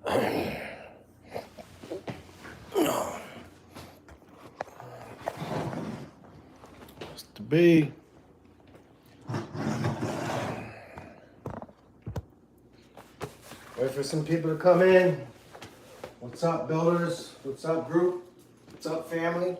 To be. Wait for some people to come in. What's up, builders? What's up, group? What's up, family?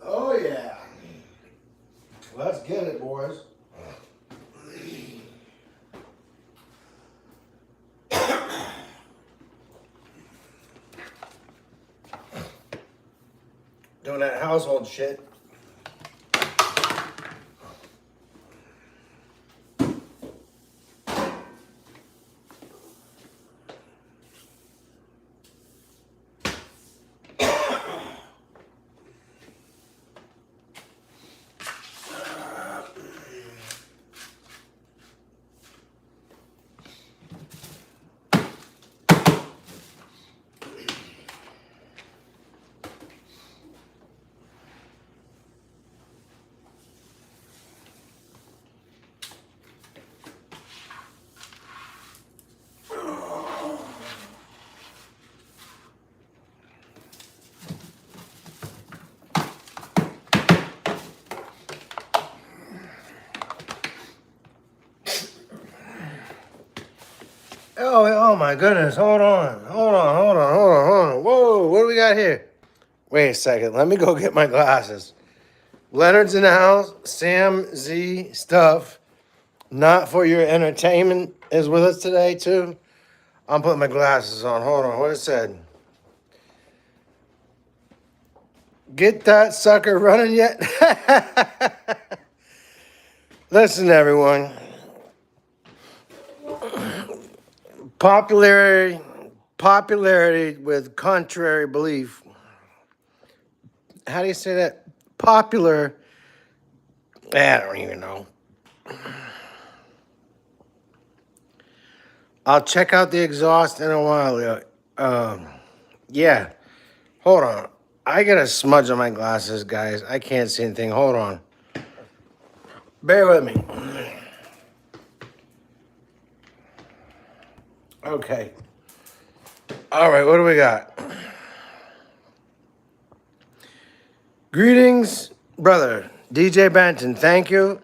Oh, yeah. Let's get it, boys. Doing that household shit. Oh my goodness. Hold on. Whoa, what do we got here? Wait a second. Let me go get my glasses. Leonard's in the house. Sam Z Stuff, not for your entertainment, is with us today, too. I'm putting my glasses on. Hold on. What it said? Get that sucker running yet? Listen, everyone. Popularity with contrary belief. How do you say that? Popular. I don't even know. I'll check out the exhaust in a while. Yeah. Hold on. I got a smudge on my glasses, guys. I can't see anything. Hold on. Bear with me. Okay. All right, what do we got? Greetings, brother. DJ Benton, thank you.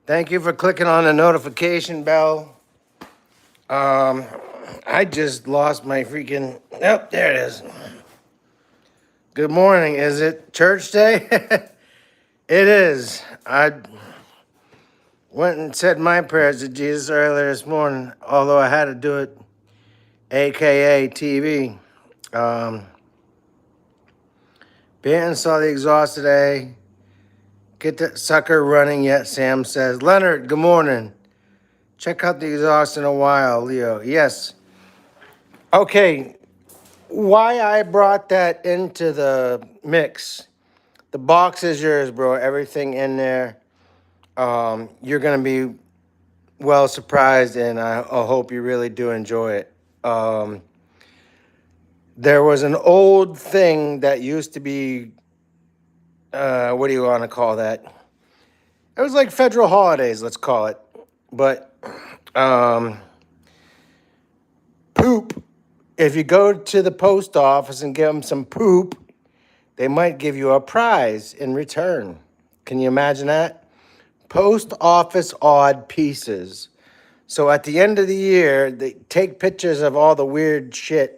Thank you for clicking on the notification bell. I just lost my freaking... Oh, there it is. Good morning. Is it church day? It is. I went and said my prayers to Jesus earlier this morning, although I had to do it AKA TV. Banton saw the exhaust today. Get that sucker running yet, Sam says. Leonard, good morning. Check out the exhaust in a while, Leo. Yes. Okay, why I brought that into the mix. The box is yours, bro. Everything in there. You're going to be well surprised, and I hope you really do enjoy it. There was an old thing that used to be, what do you want to call that? It was like federal holidays, let's call it. But poop, if you go to the post office and give them some poop, they might give you a prize in return. Can you imagine that? Post office odd pieces. So at the end of the year, they take pictures of all the weird shit.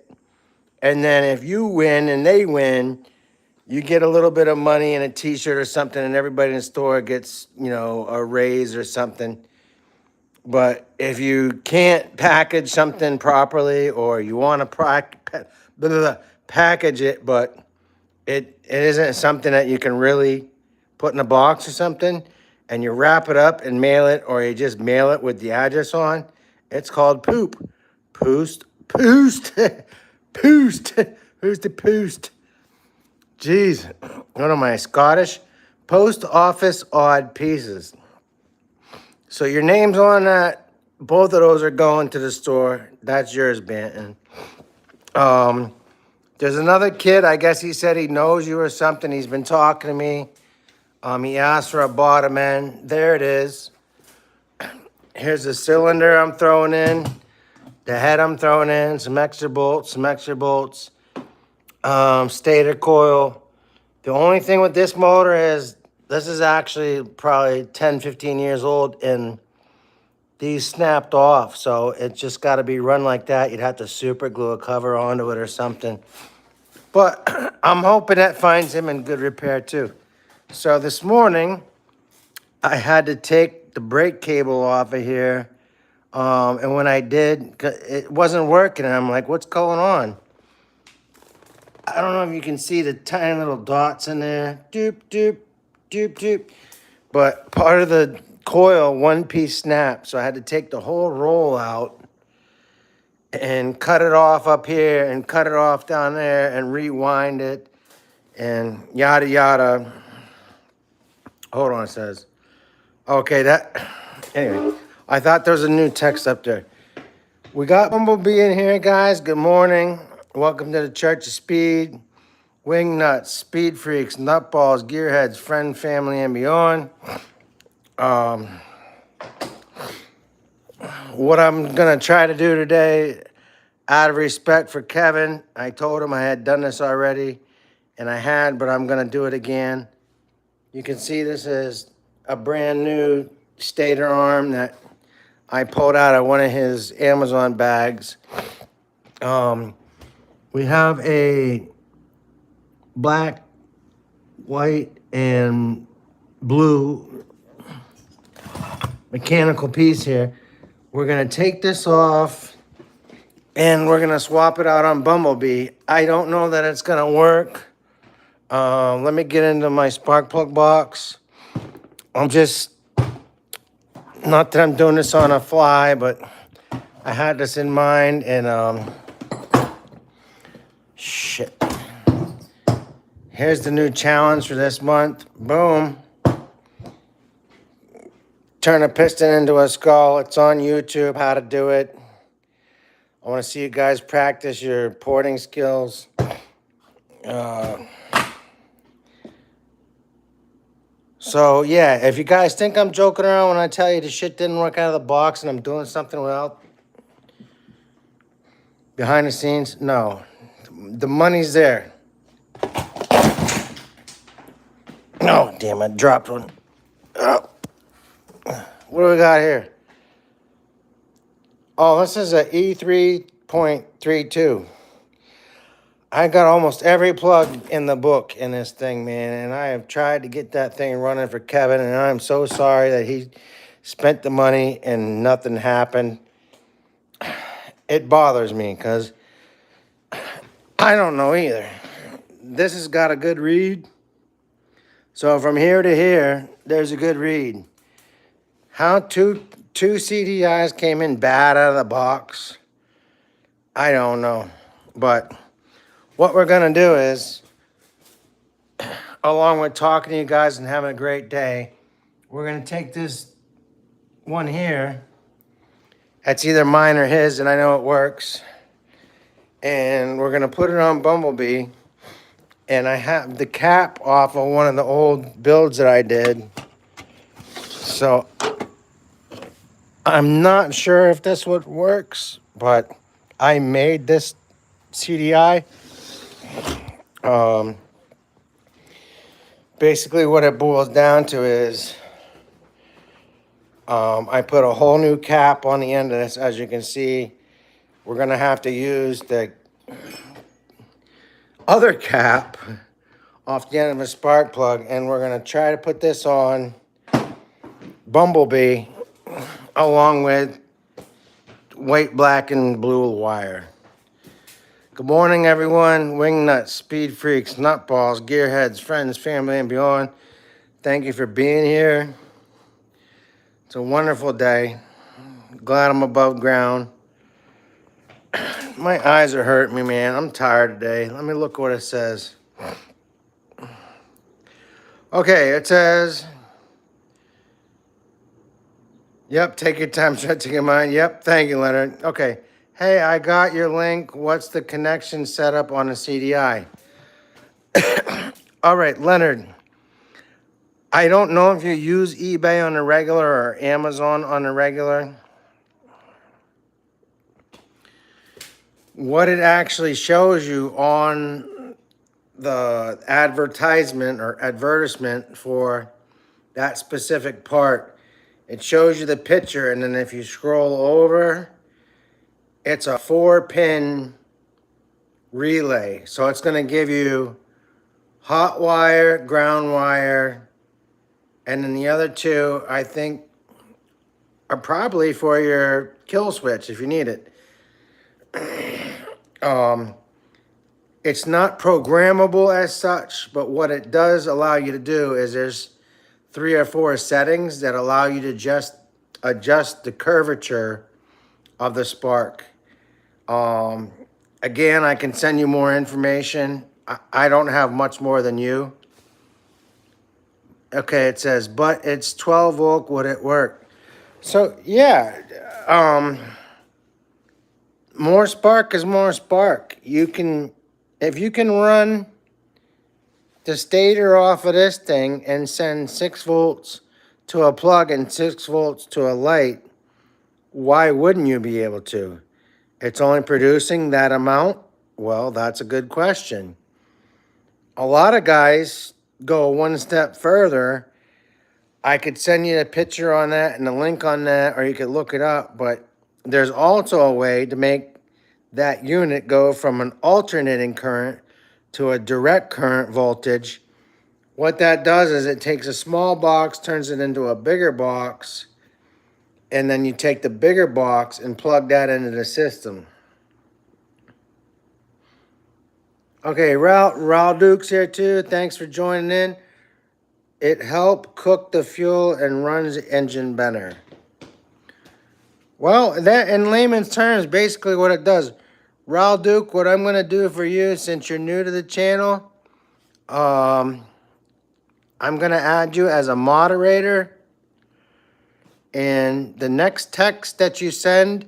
And then if you win and they win, you get a little bit of money and a t-shirt or something, and everybody in the store gets, a raise or something. But if you can't package something properly, or you want to package it, but it isn't something that you can really put in a box or something, and you wrap it up and mail it, or you just mail it with the address on, it's called poop. Poost. Poost. Poost. Who's the poost? Jeez. What am I, Scottish? Post office odd pieces. So your name's on that. Both of those are going to the store. That's yours, Banton. There's another kid. I guess he said he knows you or something. He's been talking to me. He asked for a bottom end. There it is. Here's the cylinder I'm throwing in. The head I'm throwing in. Some extra bolts. Stator coil. The only thing with this motor is this is actually probably 10, 15 years old, and these snapped off. So it's just got to be run like that. You'd have to super glue a cover onto it or something. But I'm hoping that finds him in good repair too. So this morning, I had to take the brake cable off of here. And when I did, it wasn't working. And I'm like, what's going on? I don't know if you can see the tiny little dots in there. Doop, doop, doop, doop. But part of the coil, one piece snapped. So I had to take the whole roll out and cut it off up here and cut it off down there and rewind it and yada, yada. Hold on, it says. Okay, anyway, I thought there was a new text up there. We got Bumblebee in here, guys. Good morning. Welcome to the Church of Speed. Wing nuts, speed freaks, nutballs, gearheads, friend, family, and beyond. What I'm going to try to do today, out of respect for Kevin, I told him I had done this already, and I had, but I'm going to do it again. You can see this is a brand new stator arm that I pulled out of one of his Amazon bags. We have a black, white, and blue mechanical piece here. We're going to take this off and we're going to swap it out on Bumblebee. I don't know that it's going to work. Let me get into my spark plug box. I'm just, not that I'm doing this on a fly, but I had this in mind and shit. Here's the new challenge for this month. Boom. Turn a piston into a skull. It's on YouTube, how to do it. I want to see you guys practice your porting skills. So, yeah, if you guys think I'm joking around when I tell you the shit didn't work out of the box and I'm doing something without behind the scenes, no. The money's there. Oh, damn, I dropped one. Oh. What do we got here? Oh, this is a E3.32. I got almost every plug in the book in this thing, man, and I have tried to get that thing running for Kevin, and I'm so sorry that he spent the money and nothing happened. It bothers me because I don't know either. This has got a good read. So from here to here, there's a good read. How two CDIs came in bad out of the box, I don't know. But what we're going to do is, along with talking to you guys and having a great day, we're going to take this one here. That's either mine or his, and I know it works. And we're going to put it on Bumblebee. And I have the cap off of one of the old builds that I did. So I'm not sure if this would works, but I made this CDI. Basically what it boils down to is I put a whole new cap on the end of this. As you can see, we're going to have to use the other cap off the end of a spark plug, and we're going to try to put this on Bumblebee along with white, black, and blue wire. Good morning, everyone. Wing nuts, speed freaks, nutballs, gearheads, friends, family, and beyond. Thank you for being here. It's a wonderful day. Glad I'm above ground. My eyes are hurting me, man. I'm tired today. Let me look what it says. Okay, it says, yep, take your time stretching your mind. Yep, thank you, Leonard. Okay, hey, I got your link. What's the connection setup on a CDI? All right, Leonard, I don't know if you use eBay on a regular or Amazon on a regular. What it actually shows you on the advertisement or advertisement for that specific part, it shows you the picture, and then if you scroll over, it's a 4-pin relay. So it's going to give you hot wire, ground wire, and then the other two, I think, are probably for your kill switch if you need it. It's not programmable as such, but what it does allow you to do is there's 3 or 4 settings that allow you to just adjust the curvature of the spark. Again, I can send you more information. I don't have much more than you. Okay, it says, but it's 12 volt, would it work? So yeah, more spark is more spark. You can, if you can run the stator off of this thing and send 6 volts to a plug and 6 volts to a light, why wouldn't you be able to? It's only producing that amount? Well, that's a good question. A lot of guys go one step further. I could send you a picture on that and a link on that, or you could look it up, but there's also a way to make that unit go from an alternating current to a direct current voltage. What that does is it takes a small box, turns it into a bigger box, and then you take the bigger box and plug that into the system. Okay, Raul Duke's here too. Thanks for joining in. It helps cook the fuel and runs the engine better. Well, that in layman's terms, basically what it does. Raul Duke, what I'm going to do for you, since you're new to the channel, I'm going to add you as a moderator. And the next text that you send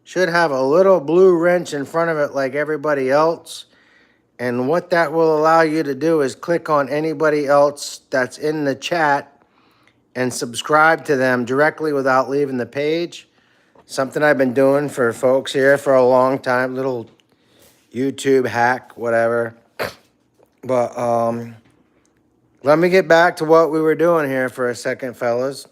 should have a little blue wrench in front of it like everybody else. And what that will allow you to do is click on anybody else that's in the chat and subscribe to them directly without leaving the page. Something I've been doing for folks here for a long time, little YouTube hack, whatever. But let me get back to what we were doing here for a second, fellas.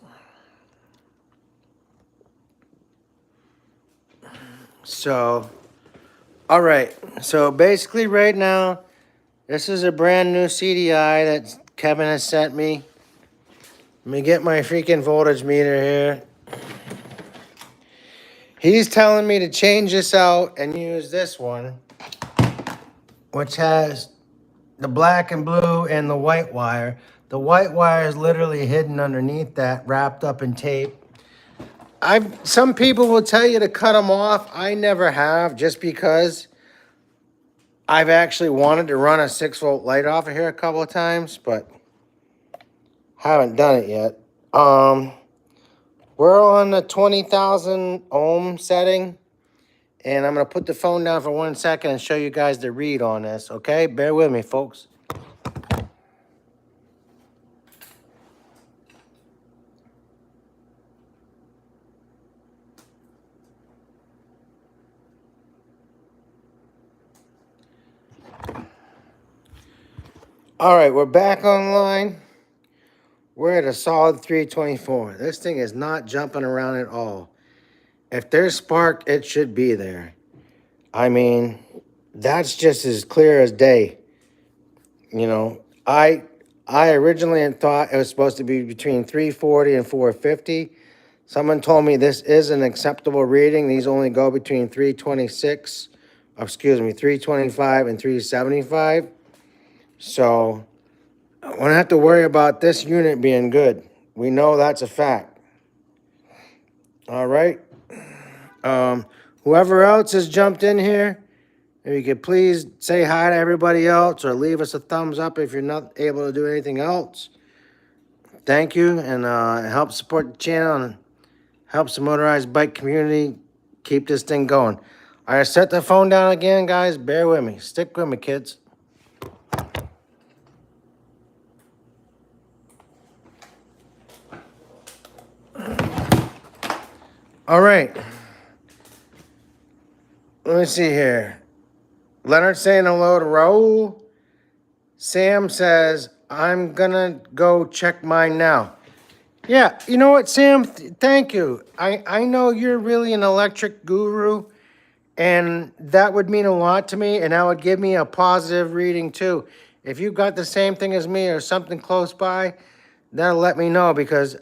So, all right. So basically right now, this is a brand new CDI that Kevin has sent me. Let me get my freaking voltage meter here. He's telling me to change this out and use this one, which has the black and blue and the white wire. The white wire is literally hidden underneath that, wrapped up in tape. Some people will tell you to cut them off. I never have, just because I've actually wanted to run a 6-volt light off of here a couple of times, but haven't done it yet. We're on the 20,000 ohm setting, and I'm going to put the phone down for 1 second and show you guys the read on this, okay? Bear with me, folks. All right, we're back online. We're at a solid 324. This thing is not jumping around at all. If there's spark, it should be there. I mean, that's just as clear as day. You know, I originally thought it was supposed to be between 340 and 450. Someone told me this is an acceptable reading. These only go between 325 and 375. So I won't have to worry about this unit being good. We know that's a fact. All right. Whoever else has jumped in here, if you could please say hi to everybody else or leave us a thumbs up if you're not able to do anything else. Thank you, and help support the channel and helps the motorized bike community keep this thing going. I set the phone down again, guys. Bear with me. Stick with me, kids. All right. Let me see here. Leonard saying hello to Raul. Sam says, I'm gonna go check mine now. Yeah, you know what, Sam? Thank you. I know you're really an electric guru, and that would mean a lot to me, and that would give me a positive reading too. If you got the same thing as me or something close by, that'll let me know, because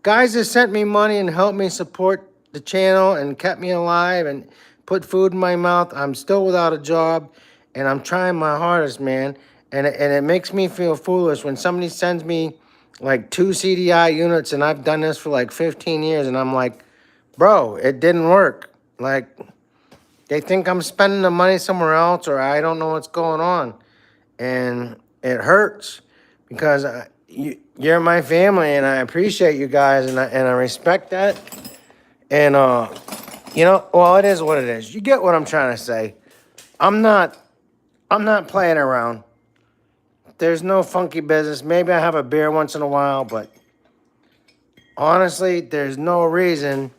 guys have sent me money and helped me support the channel and kept me alive and put food in my mouth. I'm still without a job, and I'm trying my hardest, man. And it makes me feel foolish when somebody sends me like 2 CDI units, and I've done this for like 15 years, and I'm like, bro, it didn't work. Like, they think I'm spending the money somewhere else, or I don't know what's going on. And it hurts, because you're my family, and I appreciate you guys, and I respect that. And you know, well, it is what it is. You get what I'm trying to say. I'm not playing around. There's no funky business. Maybe I have a beer once in a while, but honestly, there's no reason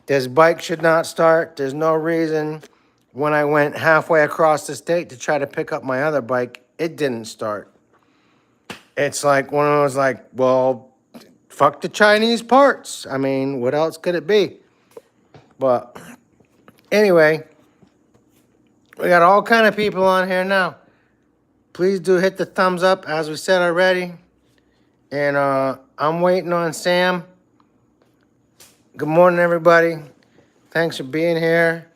this bike should not start. There's no reason when I went halfway across the state to try to pick up my other bike, it didn't start. It's like one of those, like, well, fuck the Chinese parts. I mean, what else could it be? But anyway, we got all kind of people on here now. Please do hit the thumbs up, as we said already. And I'm waiting on Sam. Good morning, everybody. Thanks for being here.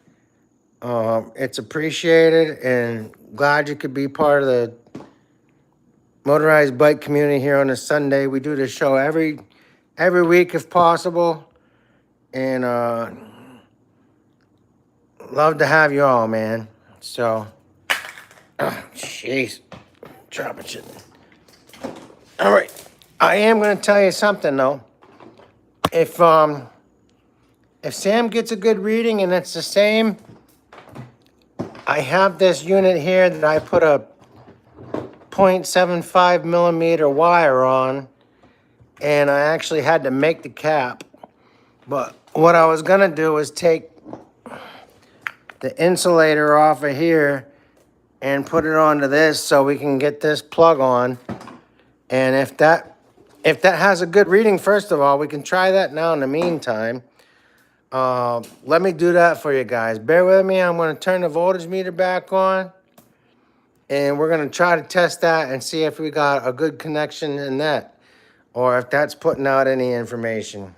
It's appreciated, and glad you could be part of the motorized bike community here on a Sunday. We do this show every week if possible. And love to have you all, man. So, jeez, dropping shit. All right, I am going to tell you something though. If Sam gets a good reading and it's the same, I have this unit here that I put a 0.75 millimeter wire on, and I actually had to make the cap. But what I was gonna do was take the insulator off of here and put it onto this so we can get this plug on. And if that has a good reading, first of all, we can try that now in the meantime. Let me do that for you guys. Bear with me. I'm going to turn the voltage meter back on, and we're going to try to test that and see if we got a good connection in that, or if that's putting out any information.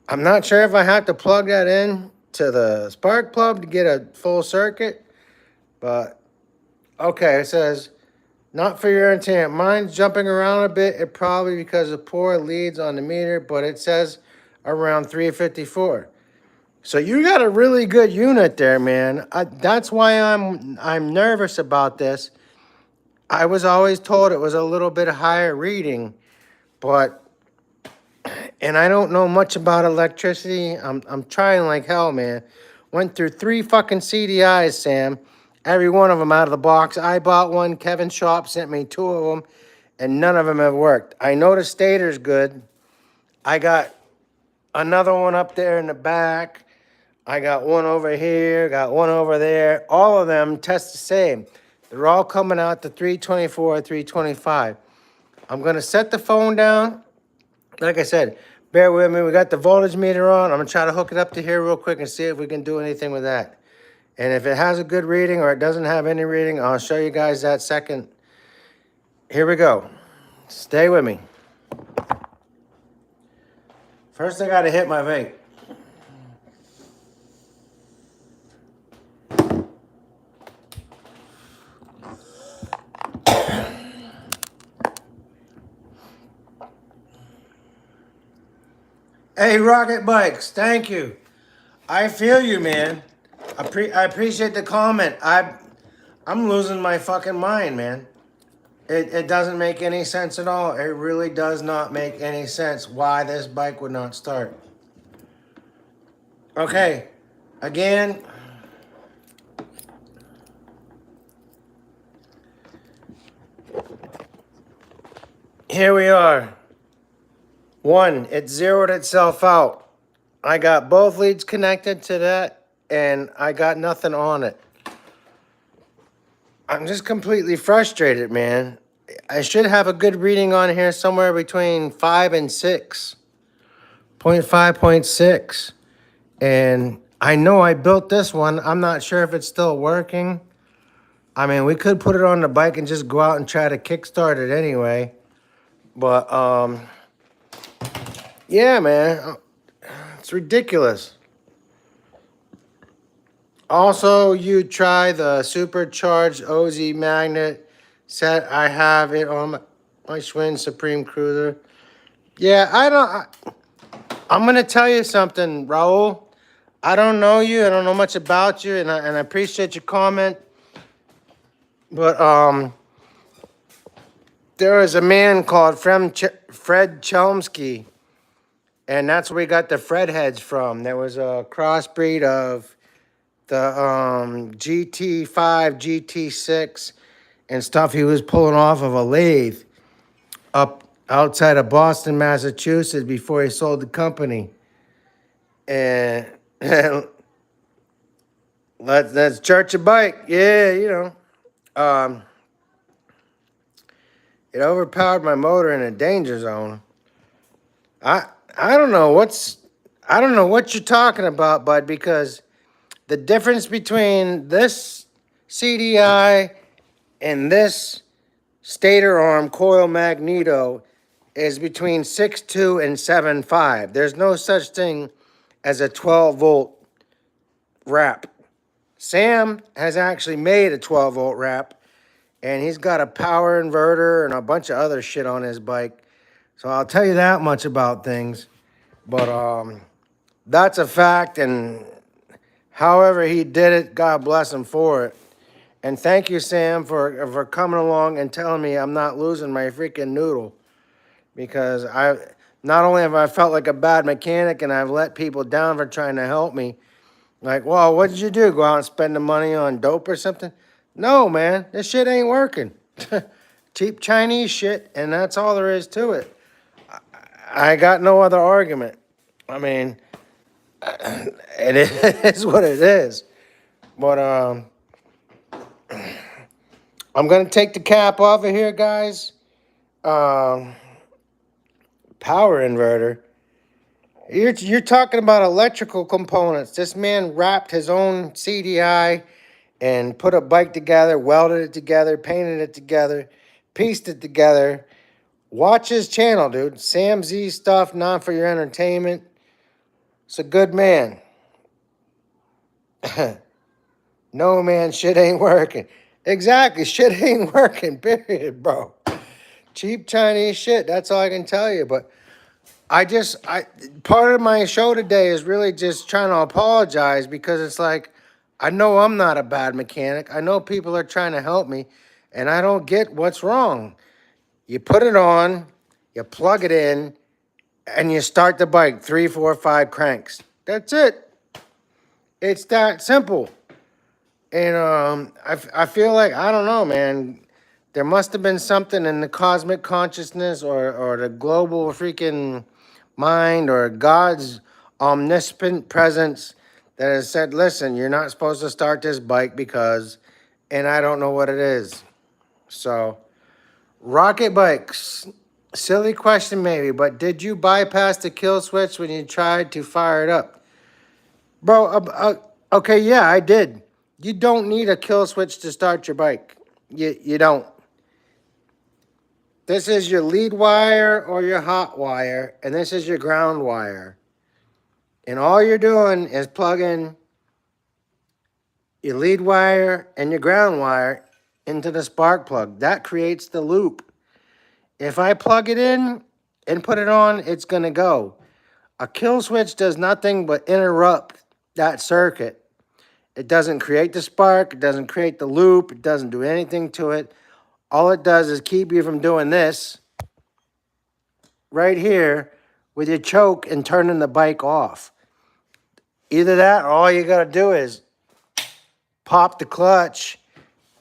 I'm not sure if I have to plug that in to the spark plug to get a full circuit, but okay, it says, not for your intent. Mine's jumping around a bit. It probably because of poor leads on the meter, but it says around 354. So you got a really good unit there, man. That's why I'm nervous about this. I was always told it was a little bit higher reading, but, and I don't know much about electricity. I'm trying like hell, man. Went through 3 fucking CDIs, Sam. Every one of them out of the box. I bought one. Kevin Shop sent me 2 of them, and none of them have worked. I know the stator's good. I got another one up there in the back. I got one over here, got one over there. All of them test the same. They're all coming out to 324, 325. I'm going to set the phone down. Like I said, bear with me. We got the voltage meter on. I'm going to try to hook it up to here real quick and see if we can do anything with that. And if it has a good reading or it doesn't have any reading, I'll show you guys that second. Here we go. Stay with me. First, I got to hit my vape. Hey, Rocket Bikes, thank you. I feel you, man. I appreciate the comment. I'm losing my fucking mind, man. It doesn't make any sense at all. It really does not make any sense why this bike would not start. Okay, again, here we are. One, it zeroed itself out. I got both leads connected to that, and I got nothing on it. I'm just completely frustrated, man. I should have a good reading on here somewhere between 5 and 6. 0.5, 0.6. And I know I built this one. I'm not sure if it's still working. I mean, we could put it on the bike and just go out and try to kickstart it anyway. But, yeah, man. It's ridiculous. Also, you try the supercharged OZ magnet set. I have it on my Schwinn Supreme Cruiser. Yeah, I'm going to tell you something, Raul. I don't know you. I don't know much about you, and I appreciate your comment. But there is a man called Fred Chelmsky, and that's where we got the Fred heads from. There was a crossbreed of the GT5, GT6, and stuff he was pulling off of a lathe up outside of Boston, Massachusetts before he sold the company. And let's church a bike. Yeah, you know. It overpowered my motor in a danger zone. I I don't know I don't know what you're talking about, bud, because the difference between this CDI and this stator arm coil magneto is between 6.2 and 7.5. There's no such thing as a 12-volt wrap. Sam has actually made a 12-volt wrap, and he's got a power inverter and a bunch of other shit on his bike. So I'll tell you that much about things. But that's a fact, and however he did it, God bless him for it. And thank you, Sam, for coming along and telling me I'm not losing my freaking noodle. Because I not only have I felt like a bad mechanic and I've let people down for trying to help me. Like, well, what did you do? Go out and spend the money on dope or something? No, man, this shit ain't working. Cheap Chinese shit, and that's all there is to it. I got no other argument. I mean, it is what it is. But I'm gonna take the cap off of here, guys. Um, Power inverter. You're talking about electrical components. This man wrapped his own CDI and put a bike together, welded it together, painted it together, pieced it together. Watch his channel, dude. Sam Z stuff, not for your entertainment. It's a good man. No, man, shit ain't working. Exactly, shit ain't working, period, bro. Cheap Chinese shit, that's all I can tell you. But part of my show today is really just trying to apologize because it's like, I know I'm not a bad mechanic. I know people are trying to help me, and I don't get what's wrong. You put it on, you plug it in, and you start the bike 3, 4, 5 cranks. That's it. It's that simple. And I feel like, I don't know, man. There must have been something in the cosmic consciousness or the global freaking mind or God's omniscient presence that has said, listen, you're not supposed to start this bike because, and I don't know what it is. So, rocket bikes, silly question maybe, but did you bypass the kill switch when you tried to fire it up? Bro, okay, yeah, I did. You don't need a kill switch to start your bike. You don't. This is your lead wire or your hot wire, and this is your ground wire. And all you're doing is plugging your lead wire and your ground wire into the spark plug. That creates the loop. If I plug it in and put it on, it's going to go. A kill switch does nothing but interrupt that circuit. It doesn't create the spark. It doesn't create the loop. It doesn't do anything to it. All it does is keep you from doing this right here with your choke and turning the bike off. Either that or all you got to do is pop the clutch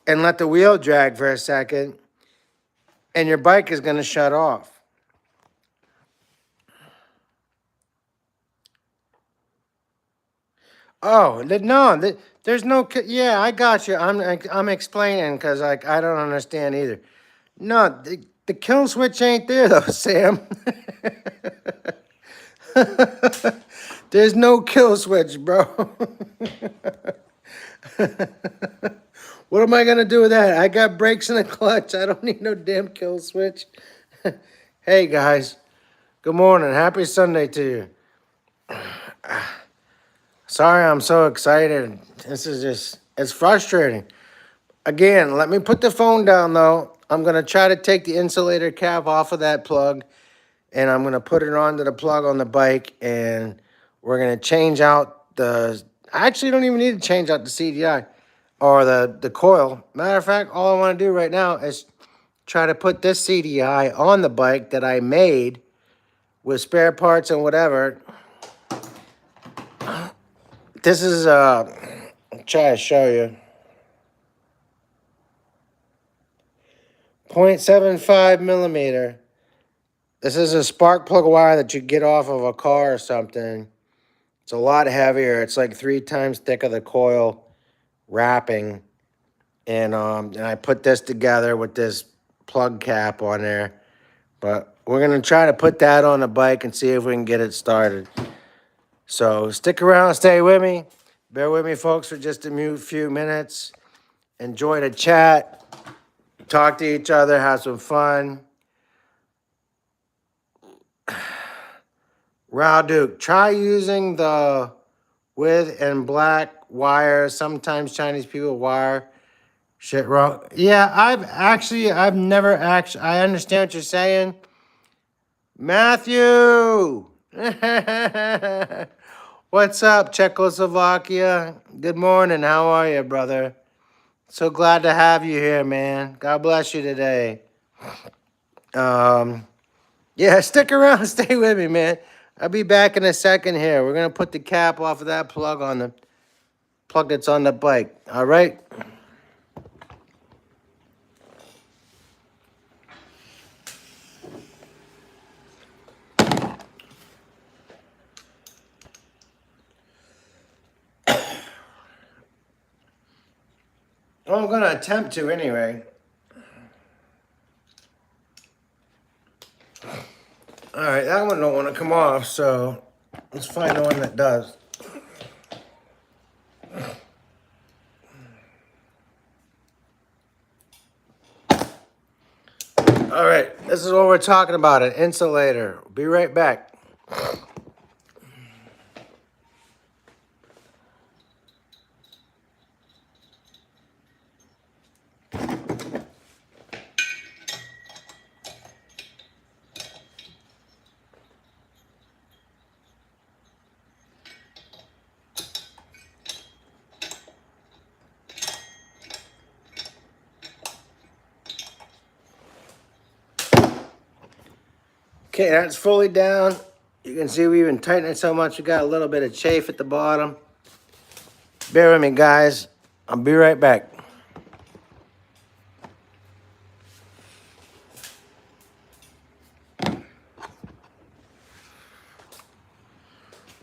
and let the wheel drag for a second, and your bike is going to shut off. Oh, no, there's no, yeah, I got you. I'm explaining because like I don't understand either. No, the kill switch ain't there though, Sam. There's no kill switch, bro. What am I gonna do with that? I got brakes and a clutch. I don't need no damn kill switch. Hey guys, good morning. Happy Sunday to you. Sorry, I'm so excited. This is just, it's frustrating. Again, let me put the phone down though. I'm gonna try to take the insulator cap off of that plug, and I'm gonna put it onto the plug on the bike, and we're gonna change out the, I actually don't even need to change out the CDI or the coil. Matter of fact, all I wanna do right now is try to put this CDI on the bike that I made with spare parts and whatever. This is, I'll try to show you. 0.75 millimeter. This is a spark plug wire that you get off of a car or something. It's a lot heavier. It's like 3 times thicker the coil wrapping. And I put this together with this plug cap on there. But we're going to try to put that on the bike and see if we can get it started. So stick around, stay with me. Bear with me, folks, for just a few minutes. Enjoy the chat. Talk to each other, have some fun. Raw Duke, try using the with and black wire. Sometimes Chinese people wire shit wrong. Yeah, I've never actually, I understand what you're saying. Matthew! What's up, Czechoslovakia? Good morning, how are you, brother? So glad to have you here, man. God bless you today. Yeah, stick around, stay with me, man. I'll be back in a second here. We're gonna put the cap off of that plug on the plug that's on the bike. All right. Well, I'm gonna attempt to anyway. All right, that one don't want to come off, so let's find the one that does. All right, this is what we're talking about, an insulator. Be right back. Okay, that's fully down. You can see we've been tightening it so much, we got a little bit of chafe at the bottom. Bear with me, guys. I'll be right back.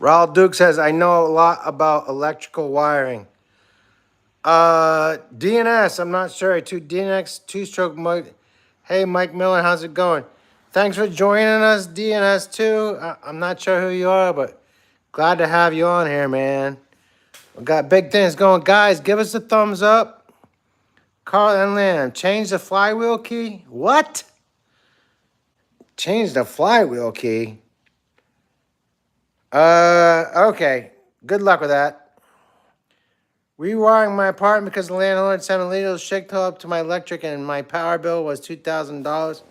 Raul Duke says, I know a lot about electrical wiring. DNS, I'm not sure. DNX, two-stroke Mike. Hey, Mike Miller, how's it going? Thanks for joining us, DNS, too. I'm not sure who you are, but glad to have you on here, man. We got big things going. Guys, give us a thumbs up. Carl and Lamb, change the flywheel key? What? Change the flywheel key? Okay. Good luck with that. Rewiring my apartment because the landlord sent a little shake up to my electric and my power bill was $2,000.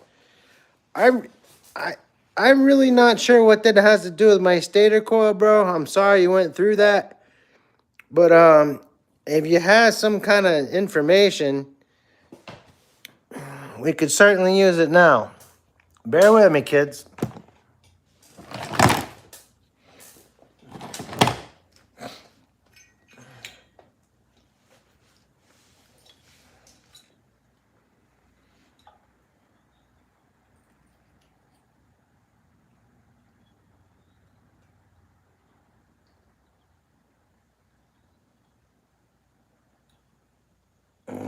I'm really not sure what that has to do with my stator coil, bro. I'm sorry you went through that. But if you have some kind of information, we could certainly use it now. Bear with me, kids.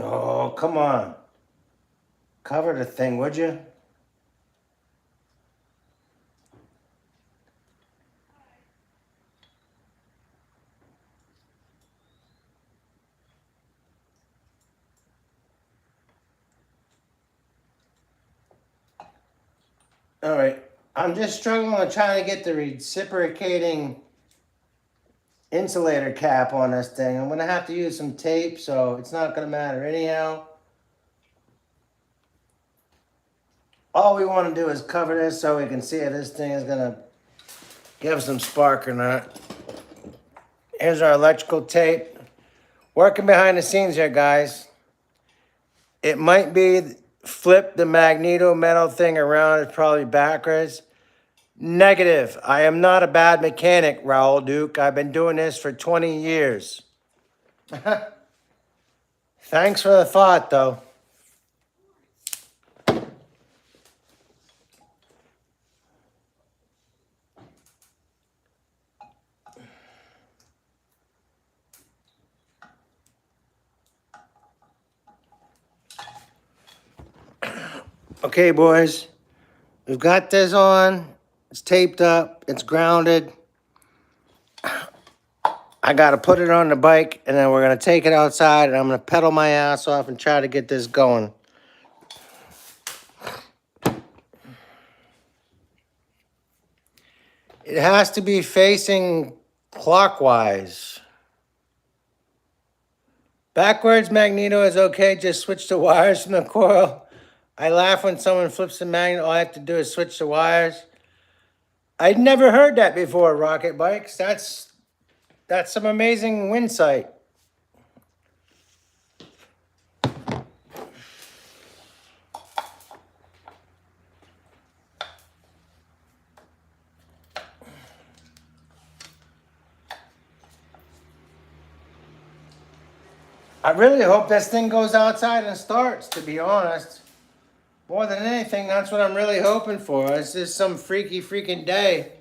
Oh, come on. Cover the thing, would you? All right. I'm just struggling to try to get the reciprocating insulator cap on this thing. I'm going to have to use some tape, so it's not going to matter anyhow. All we want to do is cover this so we can see if this thing is going to give some spark or not. Here's our electrical tape. Working behind the scenes here, guys. It might be flip the magneto metal thing around. It's probably backwards. Negative. I am not a bad mechanic, Raul Duke. I've been doing this for 20 years. Thanks for the thought, though. Okay, boys. We've got this on. It's taped up. It's grounded. I got to put it on the bike, and then we're going to take it outside, and I'm going to pedal my ass off and try to get this going. It has to be facing clockwise. Backwards magneto is okay. Just switch the wires from the coil. I laugh when someone flips the magnet. All I have to do is switch the wires. I'd never heard that before, Rocket Bikes. That's some amazing insight. I really hope this thing goes outside and starts, to be honest. More than anything, that's what I'm really hoping for. It's just some freaky freaking day.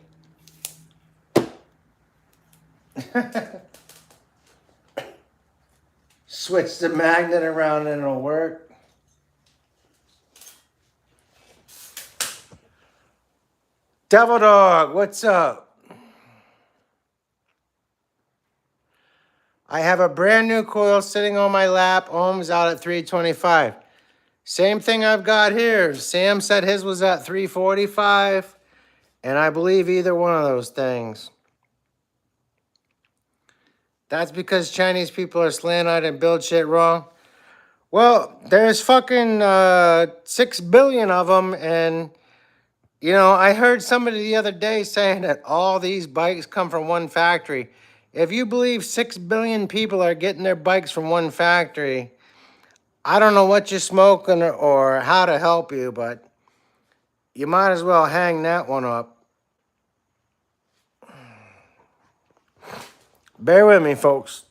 Switch the magnet around and it'll work. Devil Dog, what's up? I have a brand new coil sitting on my lap. Ohms out at 325. Same thing I've got here. Sam said his was at 345. And I believe either one of those things. That's because Chinese people are slant-eyed and build shit wrong. Well, there's fucking 6 billion of them. And, you know, I heard somebody the other day saying that all these bikes come from one factory. If you believe 6 billion people are getting their bikes from one factory, I don't know what you're smoking or how to help you, but you might as well hang that one up. Bear with me, folks.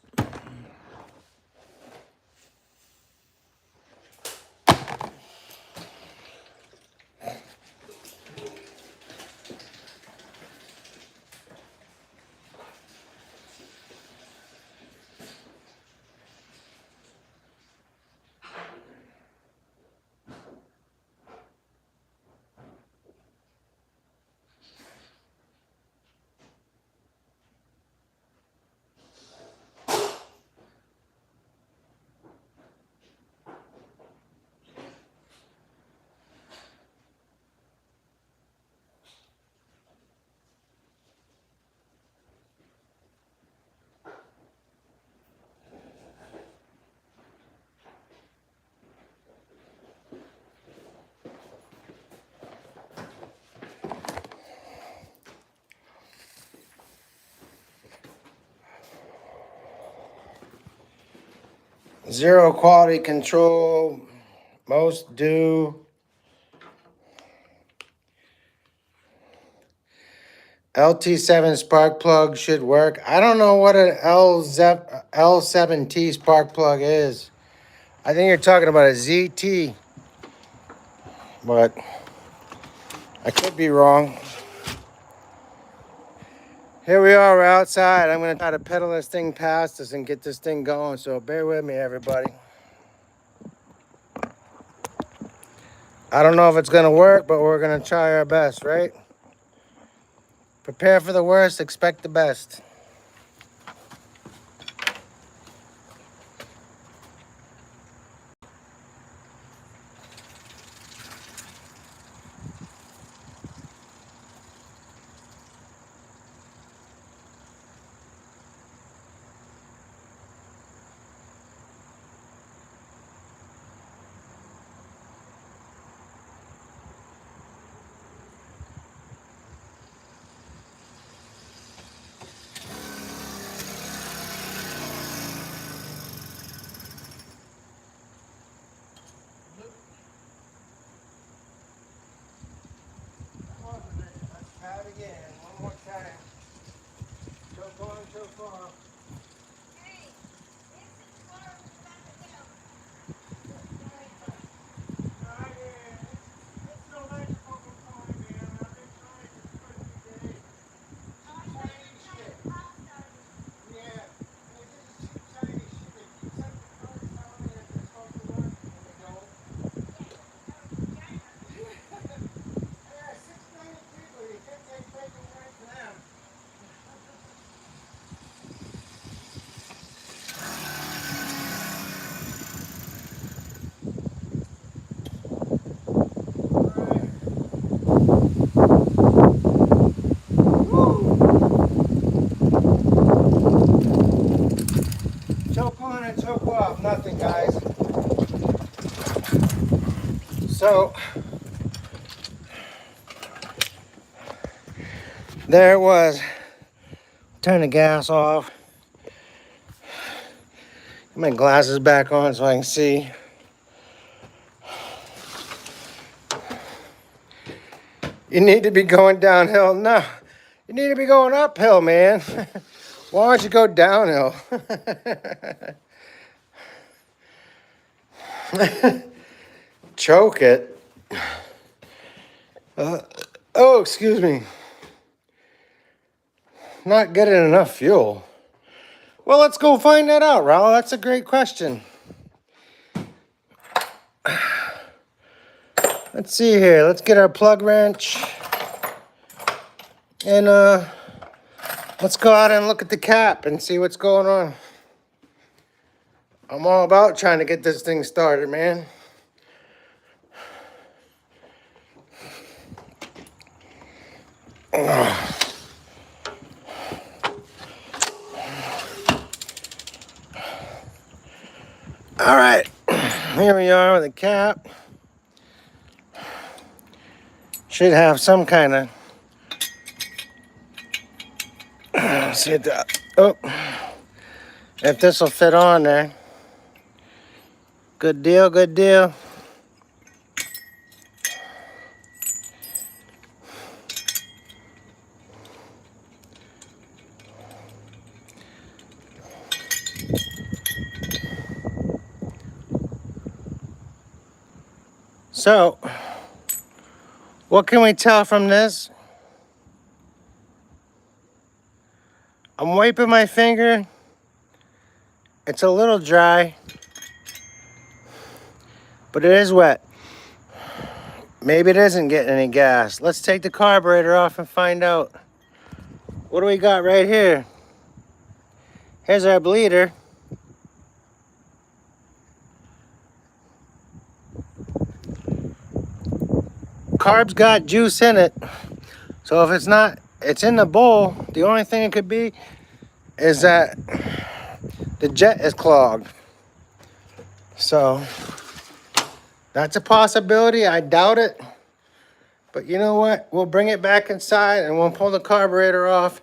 Zero quality control. Most do. LT7 spark plug should work. I don't know what an L7T spark plug is. I think you're talking about a ZT, but I could be wrong. Here we are, we're outside. I'm gonna try to pedal this thing past us and get this thing going, so bear with me, everybody. I don't know if it's gonna work, but we're gonna try our best, right? Prepare for the worst, expect the best. Let's try it again, one more time. Choke on, choke off. Choke on and choke off, nothing, guys. So, there it was. Turn the gas off. Get my glasses back on so I can see. You need to be going downhill. No, you need to be going uphill, man. Why don't you go downhill? Choke it. Oh, excuse me. Not getting enough fuel. Well, let's go find that out, Raul. That's a great question. Let's see here. Let's get our plug wrench. And let's go out and look at the cap and see what's going on. I'm all about trying to get this thing started, man. All right, here we are with the cap. Should have some kind of, see if if this will fit on there. Good deal, good deal. So, what can we tell from this? I'm wiping my finger. It's a little dry, but it is wet. Maybe it isn't getting any gas. Let's take the carburetor off and find out. What do we got right here? Here's our bleeder. Carb's got juice in it. So if it's not, it's in the bowl. The only thing it could be is that the jet is clogged. So that's a possibility. I doubt it. But you know what? We'll bring it back inside and we'll pull the carburetor off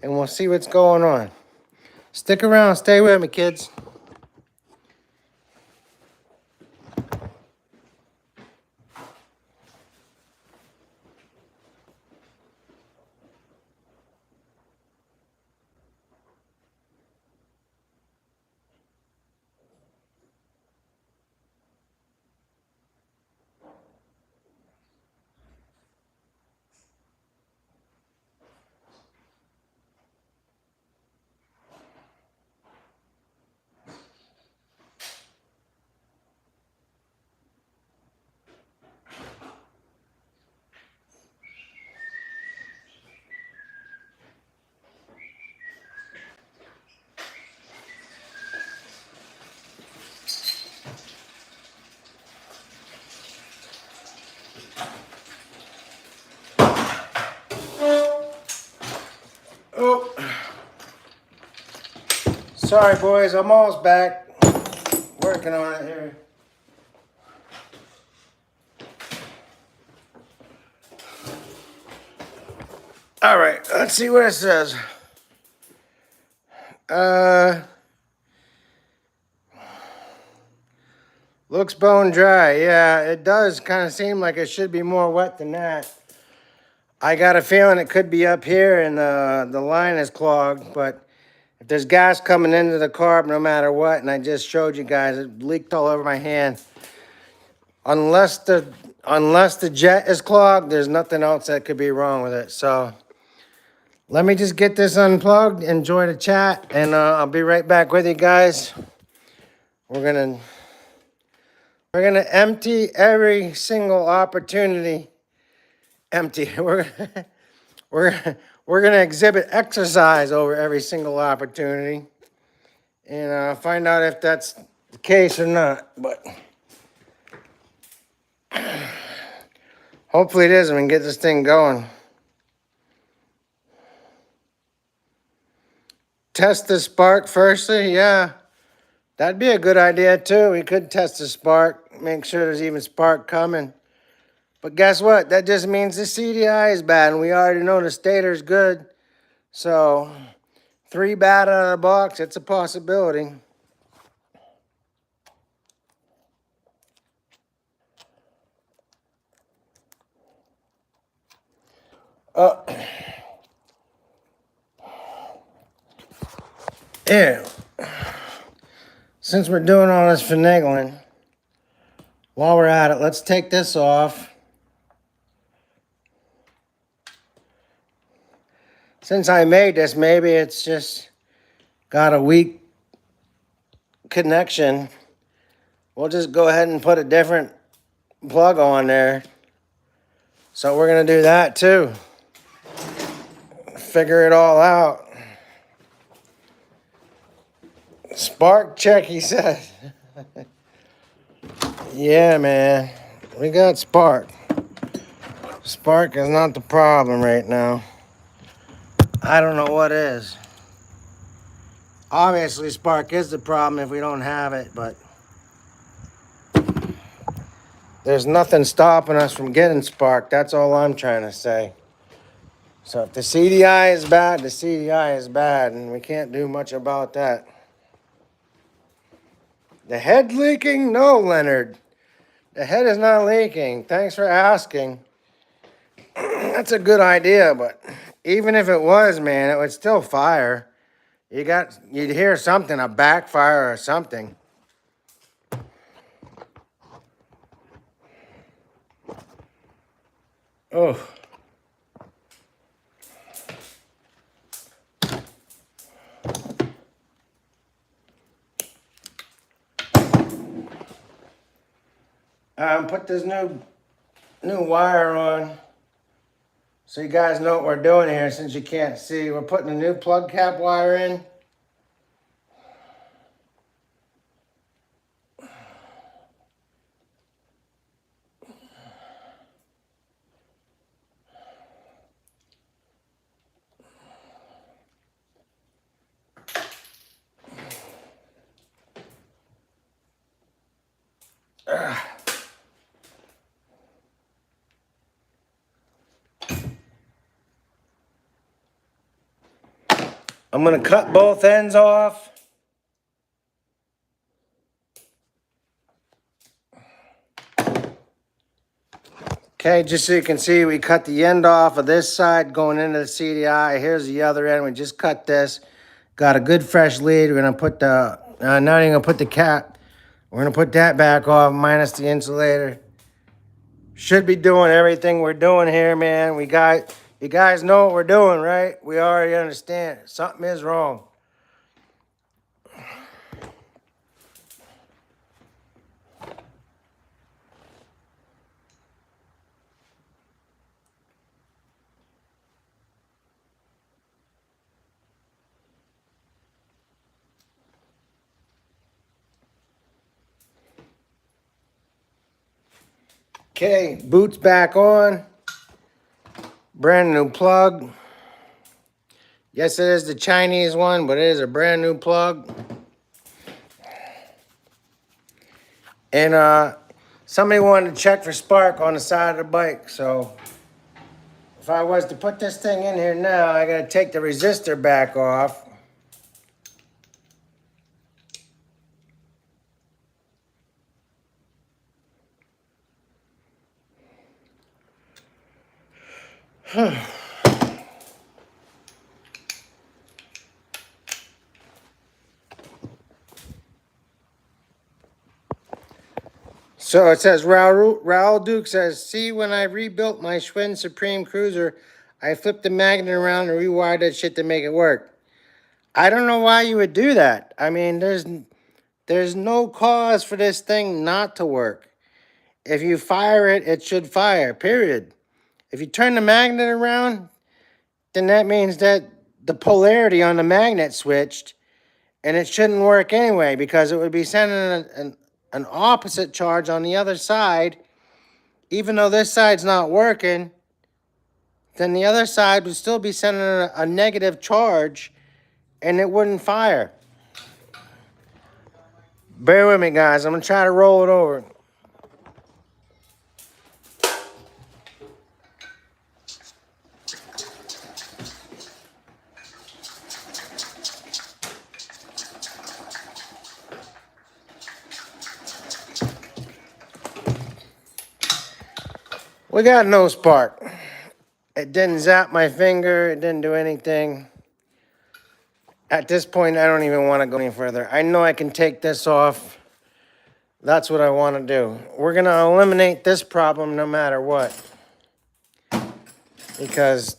and we'll see what's going on. Stick around. Stay with me, kids. Oh, sorry boys, I'm almost back. Working on it here. All right, let's see what it says. Looks bone dry. Yeah, it does kind of seem like it should be more wet than that. I got a feeling it could be up here and the line is clogged, but if there's gas coming into the carb no matter what, and I just showed you guys, it leaked all over my hand. Unless the jet is clogged, there's nothing else that could be wrong with it. So let me just get this unplugged, enjoy the chat, and I'll be right back with you guys. We're gonna empty every single opportunity. Empty. We're gonna exhibit exercise over every single opportunity, and find out if that's the case or not. But hopefully it is, and we can get this thing going. Test the spark firstly, yeah. That'd be a good idea too. We could test the spark, make sure there's even spark coming. But guess what? That just means the CDI is bad, and we already know the stator's good. So 3 bad out of the box, it's a possibility. Yeah. Since we're doing all this finagling, while we're at it, let's take this off. Since I made this, maybe it's just got a weak connection. We'll just go ahead and put a different plug on there. So we're gonna do that too. Figure it all out. Spark check, he said. Yeah, man. We got spark. Spark is not the problem right now. I don't know what is. Obviously, spark is the problem if we don't have it, but there's nothing stopping us from getting spark. That's all I'm trying to say. So if the CDI is bad, the CDI is bad, and we can't do much about that. The head leaking? No, Leonard. The head is not leaking. Thanks for asking. That's a good idea, but even if it was, man, it would still fire. You'd hear something, a backfire or something. Oh. Put this new wire on so you guys know what we're doing here since you can't see. We're putting a new plug cap wire in. I'm gonna cut both ends off. Okay, just so you can see, we cut the end off of this side going into the CDI. Here's the other end. We just cut this. Got a good fresh lead. We're gonna put not even gonna put the cap. We're gonna put that back off minus the insulator. Should be doing everything we're doing here, man. You guys know what we're doing, right? We already understand. Something is wrong. Okay, boots back on. Brand new plug. Yes, it is the Chinese one, but it is a brand new plug. And somebody wanted to check for spark on the side of the bike. So if I was to put this thing in here now, I gotta take the resistor back off. So it says, Raul Duke says, see, when I rebuilt my Schwinn Supreme Cruiser, I flipped the magnet around and rewired that shit to make it work. I don't know why you would do that. I mean, there's no cause for this thing not to work. If you fire it, it should fire, period. If you turn the magnet around, then that means that the polarity on the magnet switched, and it shouldn't work anyway because it would be sending an opposite charge on the other side. Even though this side's not working, then the other side would still be sending a negative charge, and it wouldn't fire. Bear with me, guys. I'm going to try to roll it over. We got no spark. It didn't zap my finger. It didn't do anything. At this point, I don't even want to go any further. I know I can take this off. That's what I want to do. We're going to eliminate this problem no matter what. Because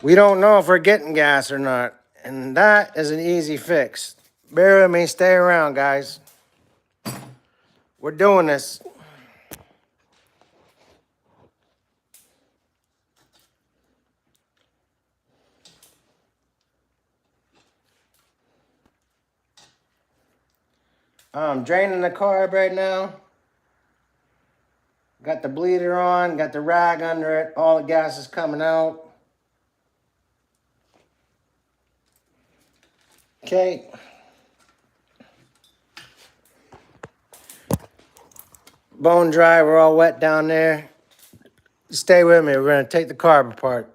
we don't know if we're getting gas or not. And that is an easy fix. Bear with me. Stay around, guys. We're doing this. I'm draining the carb right now. Got the bleeder on, got the rag under it. All the gas is coming out. Okay. Bone dry, we're all wet down there. Stay with me, we're gonna take the carb apart.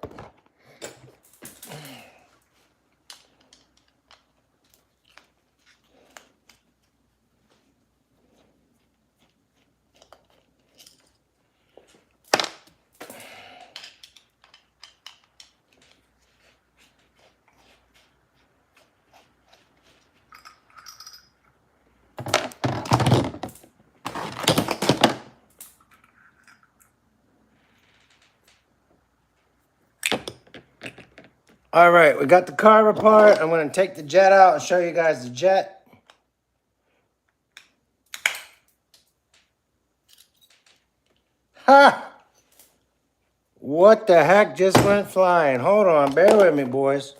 All right, we got the carb apart. I'm gonna take the jet out and show you guys the jet. Ha! What the heck just went flying? Hold on, bear with me, boys.